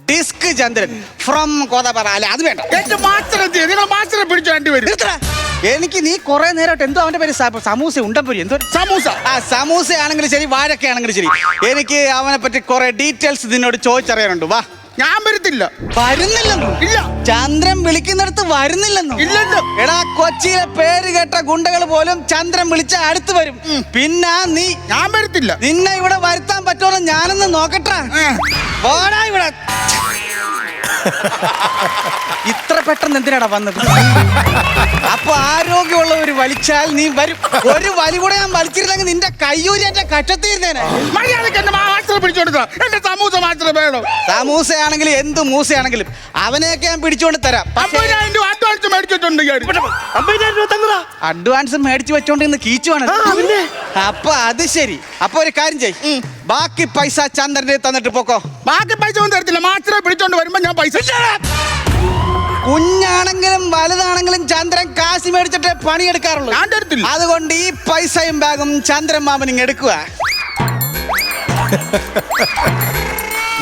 ഡിസ്ക് ചന്ദ്രൻ ഫ്രം കോതപറ. അല്ല, അത് വേണ്ട. എനിക്ക് നീ കുറെ നേരമായിട്ട് എന്തോ അവന്റെ പേര് സമൂസ ഉണ്ടപ്പൊരി എന്തോ സമൂസ. സമൂസ ആണെങ്കിലും ശരി, വാഴക്ക ആണെങ്കിലും ശരി, എനിക്ക് അവനെ പറ്റി കുറെ ഡീറ്റെയിൽസ് നിന്നോട് ചോദിച്ചറിയാനുണ്ട്. വാ. ഞാൻ വരത്തില്ല. വരുന്നില്ലെന്നും ഇല്ല. ചന്ദ്രൻ വിളിക്കുന്നിടത്ത് വരുന്നില്ലെന്നും ഇല്ലെന്ന്. എടാ കൊച്ചിയിലെ പേര് കേട്ട ഗുണ്ടകൾ പോലും ചന്ദ്രൻ വിളിച്ച അടുത്ത് വരും. പിന്നെ നീ ഞാൻ വരത്തില്ല. നിന്നെ ഇവിടെ വരുത്താൻ പറ്റുമോ ഞാനൊന്ന് നോക്കട്ടെ. പോടാ ഇവിടെ. ഇത്ര പെട്ടെന്ന് എന്തിനാടാ വന്നത്? അപ്പൊ ആരോഗ്യമുള്ളവർ വലിച്ചാൽ നീ വരും. ഒരു വലി കൂടെ ഞാൻ വലിച്ചിരുന്നെങ്കിൽ നിന്റെ കയ്യൂരി എന്റെ കക്ഷത്തിരുന്നേനെ. മര്യാദയ്ക്ക് എന്നെ മാത്രം പിടിച്ചോടുത്ത എന്റെ സമൂസ മാത്രം വേണം. സമൂസയാണെങ്കിലും എന്ത് മൂസയാണെങ്കിലും അവനെയൊക്കെ ഞാൻ പിടിച്ചോണ്ട് തരാം. 50,000 അഡ്വാൻസ് മേടിച്ചിട്ടുണ്ട്. അഡ്വാൻസ് മേടിച്ചു വെച്ചോണ്ട് ഇന്ന് കീച്ചുവാണ്. അപ്പൊ അത് ശരി. അപ്പൊ ഒരു കാര്യം ചെയ്, ബാക്കി പൈസ ചന്ദ്രനെ തന്നിട്ട് പോക്കോ. ബാക്കി പൈസ ഒന്നും തരത്തില്ല. മാത്രമേ പിടിച്ചോണ്ട് വരുമ്പോ ഞാൻ പൈസ. കുഞ്ഞാണെങ്കിലും വലുതാണെങ്കിലും ചന്ദ്രൻ കാശ് മേടിച്ചിട്ട് പണിയെടുക്കാറുള്ളൂ. ഞാൻ തരത്തില്ല. അതുകൊണ്ട് ഈ പൈസയും ബാഗും ചന്ദ്രൻ മാമനിങ് എടുക്കുക.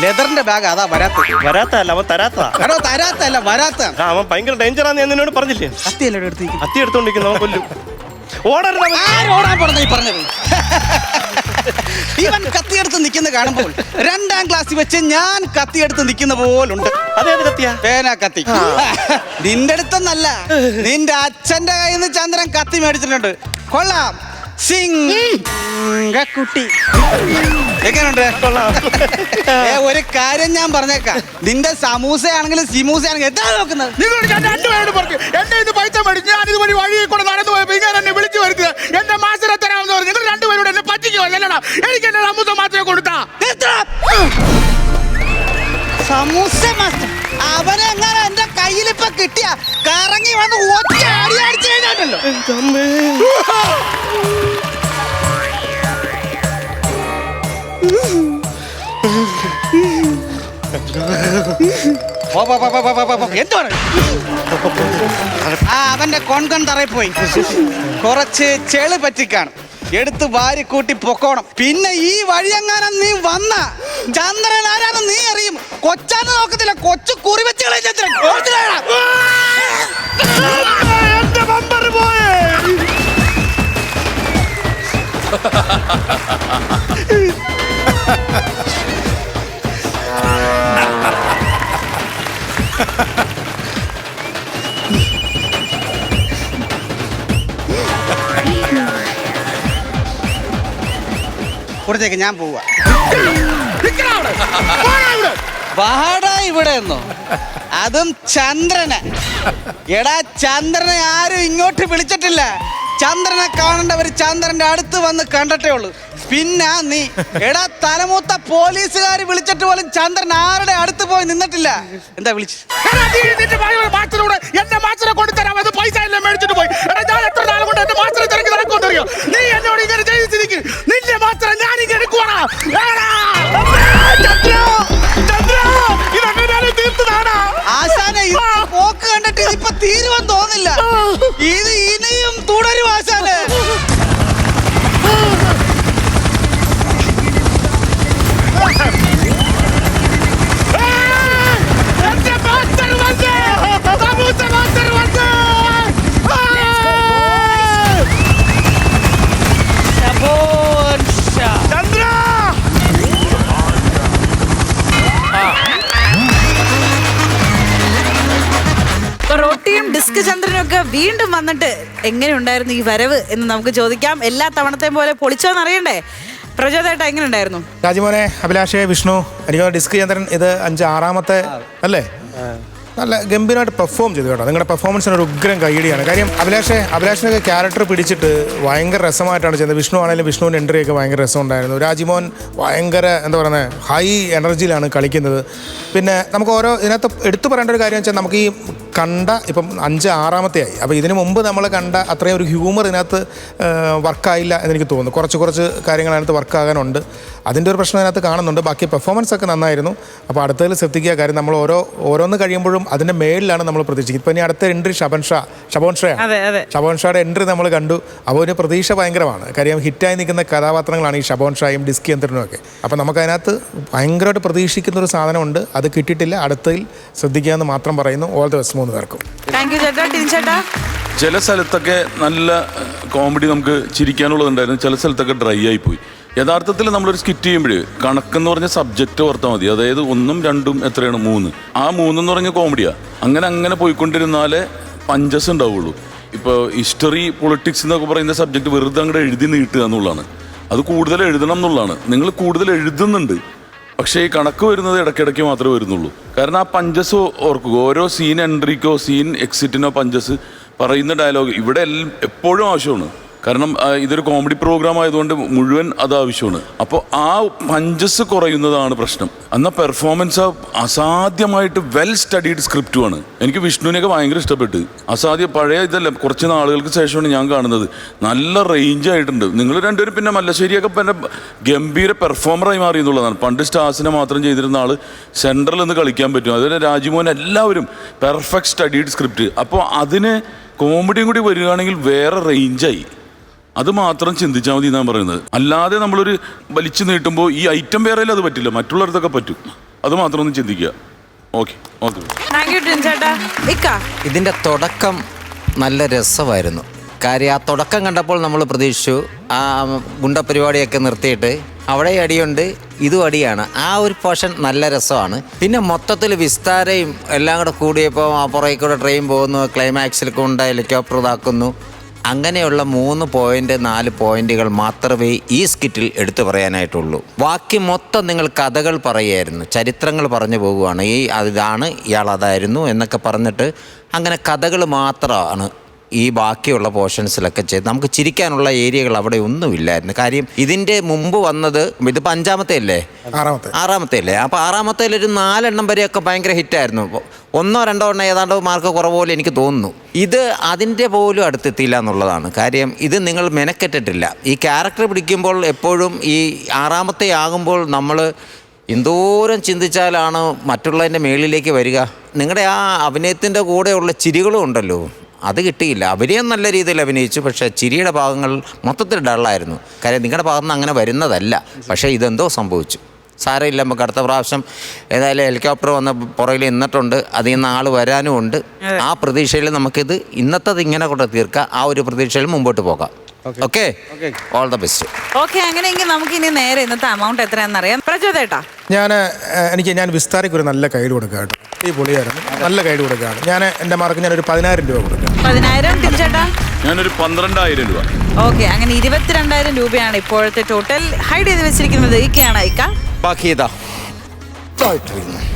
ലെതറിന്റെ ബാഗ് അതാ വരാത്തല്ല അവൻ തരാത്ത. എടോ തരാത്തല്ല വരാത്ത. അവൻ ഭയങ്കര ഡേഞ്ചറാന്ന് ഞാൻ നിന്നോട് പറഞ്ഞില്ലേ? കത്തിയല്ലോ എടുത്ത് കത്തി എടുത്തോണ്ടിരിക്കുന്നു. അവൻ കൊല്ലും. ഓടാൻ പോണെന്ന് ഈ പറഞ്ഞത്. ഇവൻ കത്തിയെടുത്ത് നിൽക്കുന്ന കാണുമ്പോൾ 2ാം ക്ലാസ്സിൽ വെച്ച് ഞാൻ കത്തിയെടുത്ത് നിൽക്കുന്ന പോലുണ്ട്. അതേത് കത്തിയാ? പേന കത്തി. നിന്റെ അടുത്തൊന്നല്ല, നിന്റെ അച്ഛന്റെ കയ്യിൽ നിന്ന് ചന്ദ്രൻ കത്തി മേടിച്ചിട്ടുണ്ട്. കൊള്ളാം. കുട്ടി എങ്ങനെയുണ്ട്? ഒരു കാര്യം ഞാൻ പറഞ്ഞേക്കാം, നിന്റെ സമൂസയാണെങ്കിലും സിമൂസയാണെങ്കിലും എന്താ നോക്കുന്നത്? എന്റെ പൈസ മേടിച്ച് ഞാൻ ഇതുവഴി വഴി കൂടെ നടന്നു പോയപ്പോ ഇങ്ങനെ എന്നെ വിളിച്ചു വരുത്തുക. എന്റെ മാസം തരാമെന്ന് പറഞ്ഞു. നിങ്ങൾ രണ്ടുപേരോട് എന്നെ പറ്റിക്കുവല്ലടാ. എനിക്ക് എന്റെ സമൂസ മാത്രമേ കൊടുത്താ. സമൂസ മാസ്റ്റർ അവനെ എങ്ങനെ എന്റെ കയ്യിൽ ഇപ്പൊ കിട്ടിയ കറങ്ങി വന്ന് ഒറ്റ അടി അടിച്ചു കഴിഞ്ഞാലോ. എന്താണ് അവന്റെ കൊൺകൺ തറയിൽ പോയി കുറച്ച് ചെളി പറ്റിക്കാണ്. എടുത്ത് വാരി കൂട്ടി പൊക്കോണം. പിന്നെ ഈ വഴിയെങ്ങാനും നീ വന്ന ചന്ദ്രൻ ആരാന്ന് നീ അറിയും. കൊച്ചാന്ന് നോക്കത്തില്ല, കൊച്ചു കുറി വെച്ച് കളയും ചന്ദ്രൻ. പുറത്തേക്ക് ഞാൻ പോവാ. വാടാ ഇവിടെ എന്നോ, അതും ചന്ദ്രനെ. എടാ ചന്ദ്രനെ ആരും ഇങ്ങോട്ട് വിളിച്ചിട്ടില്ല. ചന്ദ്രനെ കാണേണ്ടവർ ചന്ദ്രന്റെ അടുത്ത് വന്ന് കണ്ടിട്ടേ ഉള്ളൂ. പിന്നെ നീ എടാ തലമൂത്ത പോലീസുകാർ വിളിച്ചിട്ട് പോലും ചന്ദ്രൻ ആരുടെ അടുത്ത് പോയി നിന്നിട്ടില്ല. എന്താ വിളിച്ചു? എന്റെ മാച്ചനെ കൊണ്ടുതരാം. അത് പൈസ എല്ലാം മേടിച്ചിട്ട് പോയി. ഞാൻ എത്ര നാൾ കൊണ്ട് എന്റെ മാച്ചനെ തിരക്കി നടക്കുമെന്നറിയോ? നീ എന്നോട് ഇങ്ങനെ ചെയ്തിരിക്കും. നിന്റെ മാത്രം ഞാൻ ഇങ്ങനെ എടുക്കുവാണോ? ആശാനെ പോക്ക് കണ്ടിട്ട് ഇതിപ്പോ തീരുമെന്ന് തോന്നില്ല. ഇത് ഇനിയും തുടരും ആശാനെ. റൊട്ടിയും ഡിസ്ക് ചന്ദ്രനും ഒക്കെ വീണ്ടും വന്നിട്ട് എങ്ങനെയുണ്ടായിരുന്നു ഈ വരവ് എന്ന് നമുക്ക് ചോദിക്കാം. എല്ലാ തവണത്തെയും പോലെ പൊളിച്ചോന്ന് അറിയണ്ടേ? പ്രചോദേട്ട എങ്ങനെ ഉണ്ടായിരുന്നു? രാജിമോനെ, അഭിലാഷേ, വിഷ്ണു, എനിക്ക് ഡിസ്ക് ചന്ദ്രൻ ഇത് 5-6ാമത്തെ അല്ലേ? നല്ല ഗംഭീരമായിട്ട് പെർഫോം ചെയ്തു കേട്ടോ. നിങ്ങളുടെ പെർഫോമൻസിന് ഒരു ഉഗ്രം കൈയടിയാണ്. കാര്യം അഭിലാഷിനൊക്കെ ക്യാരക്ടർ പിടിച്ചിട്ട് ഭയങ്കര രസമായിട്ടാണ് ചെയ്യുന്നത്. വിഷ്ണു ആണെങ്കിലും വിഷ്ണുവിൻ്റെ എൻട്രി ഒക്കെ ഭയങ്കര രസമുണ്ടായിരുന്നു. രാജിമോൻ ഭയങ്കര എന്താ പറയുന്നത് ഹൈ എനർജിയിലാണ് കളിക്കുന്നത്. പിന്നെ നമുക്ക് ഓരോ ഇതിനകത്ത് എടുത്തു പറയേണ്ട ഒരു കാര്യം വെച്ചാൽ നമുക്ക് ഈ കണ്ട ഇപ്പം 5-6ാമത്തെ ആയി. അപ്പോൾ ഇതിനു മുമ്പ് നമ്മൾ കണ്ട അത്രയും ഒരു ഹ്യൂമർ ഇതിനകത്ത് വർക്കായില്ല എന്നെനിക്ക് തോന്നുന്നു. കുറച്ച് കാര്യങ്ങൾ അതിനകത്ത് വർക്കാകാനുണ്ട്. അതിൻ്റെ ഒരു പ്രശ്നം അതിനകത്ത് കാണുന്നുണ്ട്. ബാക്കി പെർഫോമൻസ് ഒക്കെ നന്നായിരുന്നു. അപ്പോൾ അടുത്തതിൽ ശ്രദ്ധിക്കുക. കാര്യം നമ്മൾ ഓരോന്ന് കഴിയുമ്പോഴും അതിൻ്റെ മേളിലാണ് നമ്മൾ പ്രതീക്ഷിക്കുന്നത്. ഇപ്പം ഇനി അടുത്ത എൻട്രി ഷബോൺ ഷായുടെ എൻട്രി നമ്മൾ കണ്ടു. അപ്പോൾ ഒരു പ്രതീക്ഷ ഭയങ്കരമാണ്. കാര്യം ഹിറ്റായി നിൽക്കുന്ന കഥാപാത്രങ്ങളാണ് ഈ ഷബോൺ ഷായും ഡിസ്കി യന്ത്രനും ഒക്കെ. അപ്പോൾ നമുക്കതിനകത്ത് ഭയങ്കരമായിട്ട് പ്രതീക്ഷിക്കുന്ന ഒരു സാധനമുണ്ട്. അത് കിട്ടിയിട്ടില്ല. അടുത്തതിൽ ശ്രദ്ധിക്കാമെന്ന് മാത്രം പറയുന്നു. ഓൾ ദി ബെസ്റ്റ് 3 പേർക്കും. ചില സ്ഥലത്തൊക്കെ നല്ല കോമഡി നമുക്ക് ചിരിക്കാനുള്ളതുണ്ടായിരുന്നു. ചില സ്ഥലത്തൊക്കെ ഡ്രൈ ആയി പോയി. യഥാർത്ഥത്തിൽ നമ്മളൊരു സ്കിറ്റ് ചെയ്യുമ്പോൾ കണക്കെന്ന് പറഞ്ഞ സബ്ജക്റ്റ് ഓർത്താൽ മതി. അതായത് 1, 2 എത്രയാണ് 3. ആ 3 എന്ന് പറഞ്ഞ കോമഡിയാ. അങ്ങനെ പോയിക്കൊണ്ടിരുന്നാലേ പഞ്ചസ് ഉണ്ടാവുള്ളൂ. ഇപ്പോൾ ഹിസ്റ്ററി പൊളിറ്റിക്സ് എന്നൊക്കെ പറയുന്ന സബ്ജക്റ്റ് വെറുതെ അങ്ങോട്ട് എഴുതി നീട്ടുക എന്നുള്ളതാണ്. അത് കൂടുതൽ എഴുതണം എന്നുള്ളതാണ്. നിങ്ങൾ കൂടുതൽ എഴുതുന്നുണ്ട്, പക്ഷേ ഈ കണക്ക് വരുന്നത് ഇടയ്ക്കിടയ്ക്ക് മാത്രമേ വരുന്നുള്ളൂ. കാരണം ആ പഞ്ചസ് ഓർക്കുക. ഓരോ സീൻ എൻട്രിക്കോ സീൻ എക്സിറ്റിനോ പഞ്ചസ് പറയുന്ന ഡയലോഗ് ഇവിടെ എപ്പോഴും ആവശ്യമാണ്. കാരണം ഇതൊരു കോമഡി പ്രോഗ്രാം ആയതുകൊണ്ട് മുഴുവൻ അത് ആവശ്യമാണ്. അപ്പോൾ ആ പഞ്ചസ് കുറയുന്നതാണ് പ്രശ്നം. എന്നാൽ പെർഫോമൻസ് അസാധ്യമായിട്ട് വെൽ സ്റ്റഡീഡ് സ്ക്രിപ്റ്റുമാണ്. എനിക്ക് വിഷ്ണുവിനെയൊക്കെ ഭയങ്കര ഇഷ്ടപ്പെട്ട്. അസാധ്യ പഴയ ഇതല്ല, കുറച്ച് നാളുകൾക്ക് ശേഷമാണ് ഞാൻ കാണുന്നത്. നല്ല റേഞ്ച് ആയിട്ടുണ്ട്. നിങ്ങൾ രണ്ടുപേരും പിന്നെ മല്ലശ്ശേരിയൊക്കെ പിന്നെ ഗംഭീര പെർഫോമറായി മാറി എന്നുള്ളതാണ്. പണ്ട് സ്റ്റാർസിനെ മാത്രം ചെയ്തിരുന്ന ആൾ സെൻട്രൽ നിന്ന് കളിക്കാൻ പറ്റും. അതുപോലെ രാജ്മോഹൻ എല്ലാവരും പെർഫെക്റ്റ് സ്റ്റഡീഡ് സ്ക്രിപ്റ്റ്. അപ്പോൾ അതിന് കോമഡിയും കൂടി വരികയാണെങ്കിൽ വേറെ റേഞ്ചായി. അത് മാത്രം ചിന്തിച്ചാൽ മതി എന്നാണ് പറയുന്നത്. അല്ലാതെ നമ്മളൊരു വലിച്ചു നീട്ടുമ്പോൾ ഈ ഐറ്റം വേറെ അത് പറ്റില്ല, മറ്റുള്ളവരതൊക്കെ പറ്റും. അത് മാത്രം ഒന്ന് ചിന്തിക്കുക. ഓക്കെ. ഇതിൻ്റെ തുടക്കം നല്ല രസമായിരുന്നു. കാര്യം ആ തുടക്കം കണ്ടപ്പോൾ നമ്മൾ പ്രതീക്ഷിച്ചു ആ ഗുണ്ടപരിപാടിയൊക്കെ നിർത്തിയിട്ട് അവിടെ അടിയുണ്ട്, ഇതും അടിയാണ്. ആ ഒരു പോർഷൻ നല്ല രസമാണ്. പിന്നെ മൊത്തത്തിൽ വിസ്താരയും എല്ലാം കൂടെ കൂടിയപ്പോൾ ആ പുറകെ കൂടെ ട്രെയിൻ പോകുന്നു, ക്ലൈമാക്സിൽ കൊണ്ട് ഹെലികോപ്റ്റർ ഇതാക്കുന്നു. അങ്ങനെയുള്ള 3 പോയിന്റ് 4 പോയിന്റുകൾ മാത്രമേ ഈ സ്കിറ്റിൽ എടുത്തു പറയാനായിട്ടുള്ളൂ. ബാക്കി മൊത്തം നിങ്ങൾ കഥകൾ പറയുമായിരുന്നു, ചരിത്രങ്ങൾ പറഞ്ഞു പോകുകയാണ്. ഇതാണ് ഇയാൾ അതായിരുന്നു എന്നൊക്കെ പറഞ്ഞിട്ട് അങ്ങനെ കഥകൾ മാത്രമാണ് ഈ ബാക്കിയുള്ള പോർഷൻസിലൊക്കെ ചെയ്ത് നമുക്ക് ചിരിക്കാനുള്ള ഏരിയകൾ അവിടെ ഒന്നുമില്ലായിരുന്നു. കാര്യം ഇതിൻ്റെ മുമ്പ് വന്നത് ഇതിപ്പോൾ 5-ാമത്തെ അല്ലേ, 6-ാമത്തെ അല്ലേ. അപ്പോൾ 6-ാമത്തേൽ ഒരു 4 എണ്ണം വരെയൊക്കെ ഭയങ്കര ഹിറ്റായിരുന്നു. 1 or 2 എണ്ണം ഏതാണ്ട് മാർക്ക് കുറവ് പോലെ എനിക്ക് തോന്നുന്നു. ഇത് അതിൻ്റെ പോലും അടുത്തെത്തിയില്ല എന്നുള്ളതാണ് കാര്യം. ഇത് നിങ്ങൾ മെനക്കെട്ടിട്ടില്ല. ഈ ക്യാരക്ടർ പിടിക്കുമ്പോൾ എപ്പോഴും ഈ 6-ാമത്തെ ആകുമ്പോൾ നമ്മൾ എന്തോരം ചിന്തിച്ചാലാണ് മറ്റുള്ളതിൻ്റെ മേളിലേക്ക് വരിക. നിങ്ങളുടെ ആ അഭിനയത്തിൻ്റെ കൂടെയുള്ള ചിരികളും ഉണ്ടല്ലോ, അത് കിട്ടിയില്ല. അഭിനയം നല്ല രീതിയിൽ അഭിനയിച്ചു, പക്ഷേ ചിരിയുടെ ഭാഗങ്ങൾ മൊത്തത്തിൽ ഡള്ളായിരുന്നു. കാര്യം നിങ്ങളുടെ ഭാഗത്ത് നിന്ന് അങ്ങനെ വരുന്നതല്ല. പക്ഷേ ഇതെന്തോ സംഭവിച്ചു. സാരമില്ല, നമുക്ക് അടുത്ത പ്രാവശ്യം ഏതായാലും ഹെലികോപ്റ്റർ വന്ന പുറകിൽ നിന്നിട്ടുണ്ട്, അതിൽ നിന്ന് ആൾ വരാനും ഉണ്ട്. ആ പ്രതീക്ഷയിൽ നമുക്കിത് ഇന്നത്തത് ഇങ്ങനെ കൊണ്ട് തീർക്കാം. ആ ഒരു പ്രതീക്ഷയിൽ മുമ്പോട്ട് പോകാം. Okay, all the best. Okay, അങ്ങനെയെങ്കിൽ നമുക്ക് ഇനി നേരെ ഇന്നത്തെ എമൗണ്ട് എത്രയാണെന്നറിയാം. പ്രചോദേട്ടാ, ഞാൻ വിസ്താരയ്ക്ക് ഒരു നല്ല ഗൈഡ് കൊടുക്കാം കേട്ടോ. ഈ പൊളിയായിരുന്നു, നല്ല ഗൈഡ് കൊടുക്കുകയാണ്. ഞാൻ എൻ്റെ മാർക്ക് ഞാനൊരു 10,000 രൂപ കൊടുക്കാം. 10,000. തിരിച്ചേട്ടാ, ഞാനൊരു 12,000 രൂപ. ഓക്കെ, അങ്ങനെ 22,000 രൂപയാണ് ഇപ്പോഴത്തെ ടോട്ടൽ. ഹൈഡ് ചെയ്ത് വെച്ചിരിക്കുന്നത് ഇക്കയാണ്. ഇക്ക ബാക്കി ഇതാ 30,000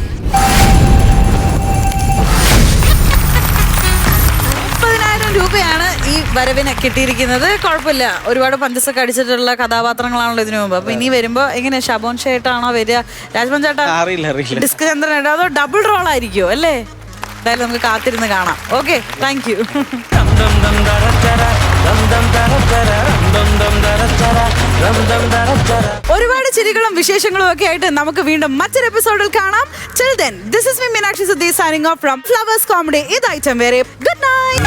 രൂപയാണ് ഈ വരവിന് കിട്ടിയിരിക്കുന്നത്. കുഴപ്പമില്ല, ഒരുപാട് പഞ്ചസൊക്കെ അടിച്ചിട്ടുള്ള കഥാപാത്രങ്ങളാണല്ലോ ഇതിനു മുമ്പ്. അപ്പൊ ഇനി വരുമ്പോ എങ്ങനെ ഷാബോൻ ചേട്ടാണോ വരിക, രാജ്മോഹൻ ചേട്ടാ, അറിയില്ല. ഡിസ്ക് ചന്ദ്രനായിട്ടോ, അതോ ഡബിൾ റോൾ ആയിരിക്കുമോ അല്ലേ? എന്തായാലും നമുക്ക് കാത്തിരുന്ന് കാണാം. Okay, thank you. ഒരുപാട് ചിരികളും വിശേഷങ്ങളും ഒക്കെ ആയിട്ട് നമുക്ക് വീണ്ടും മറ്റൊരു എപ്പിസോഡിൽ കാണാം. Till then, this is me Meenakshi Sudhi signing off from Flowers Comedy. ഇത് ഐറ്റം വേറെ. Good night.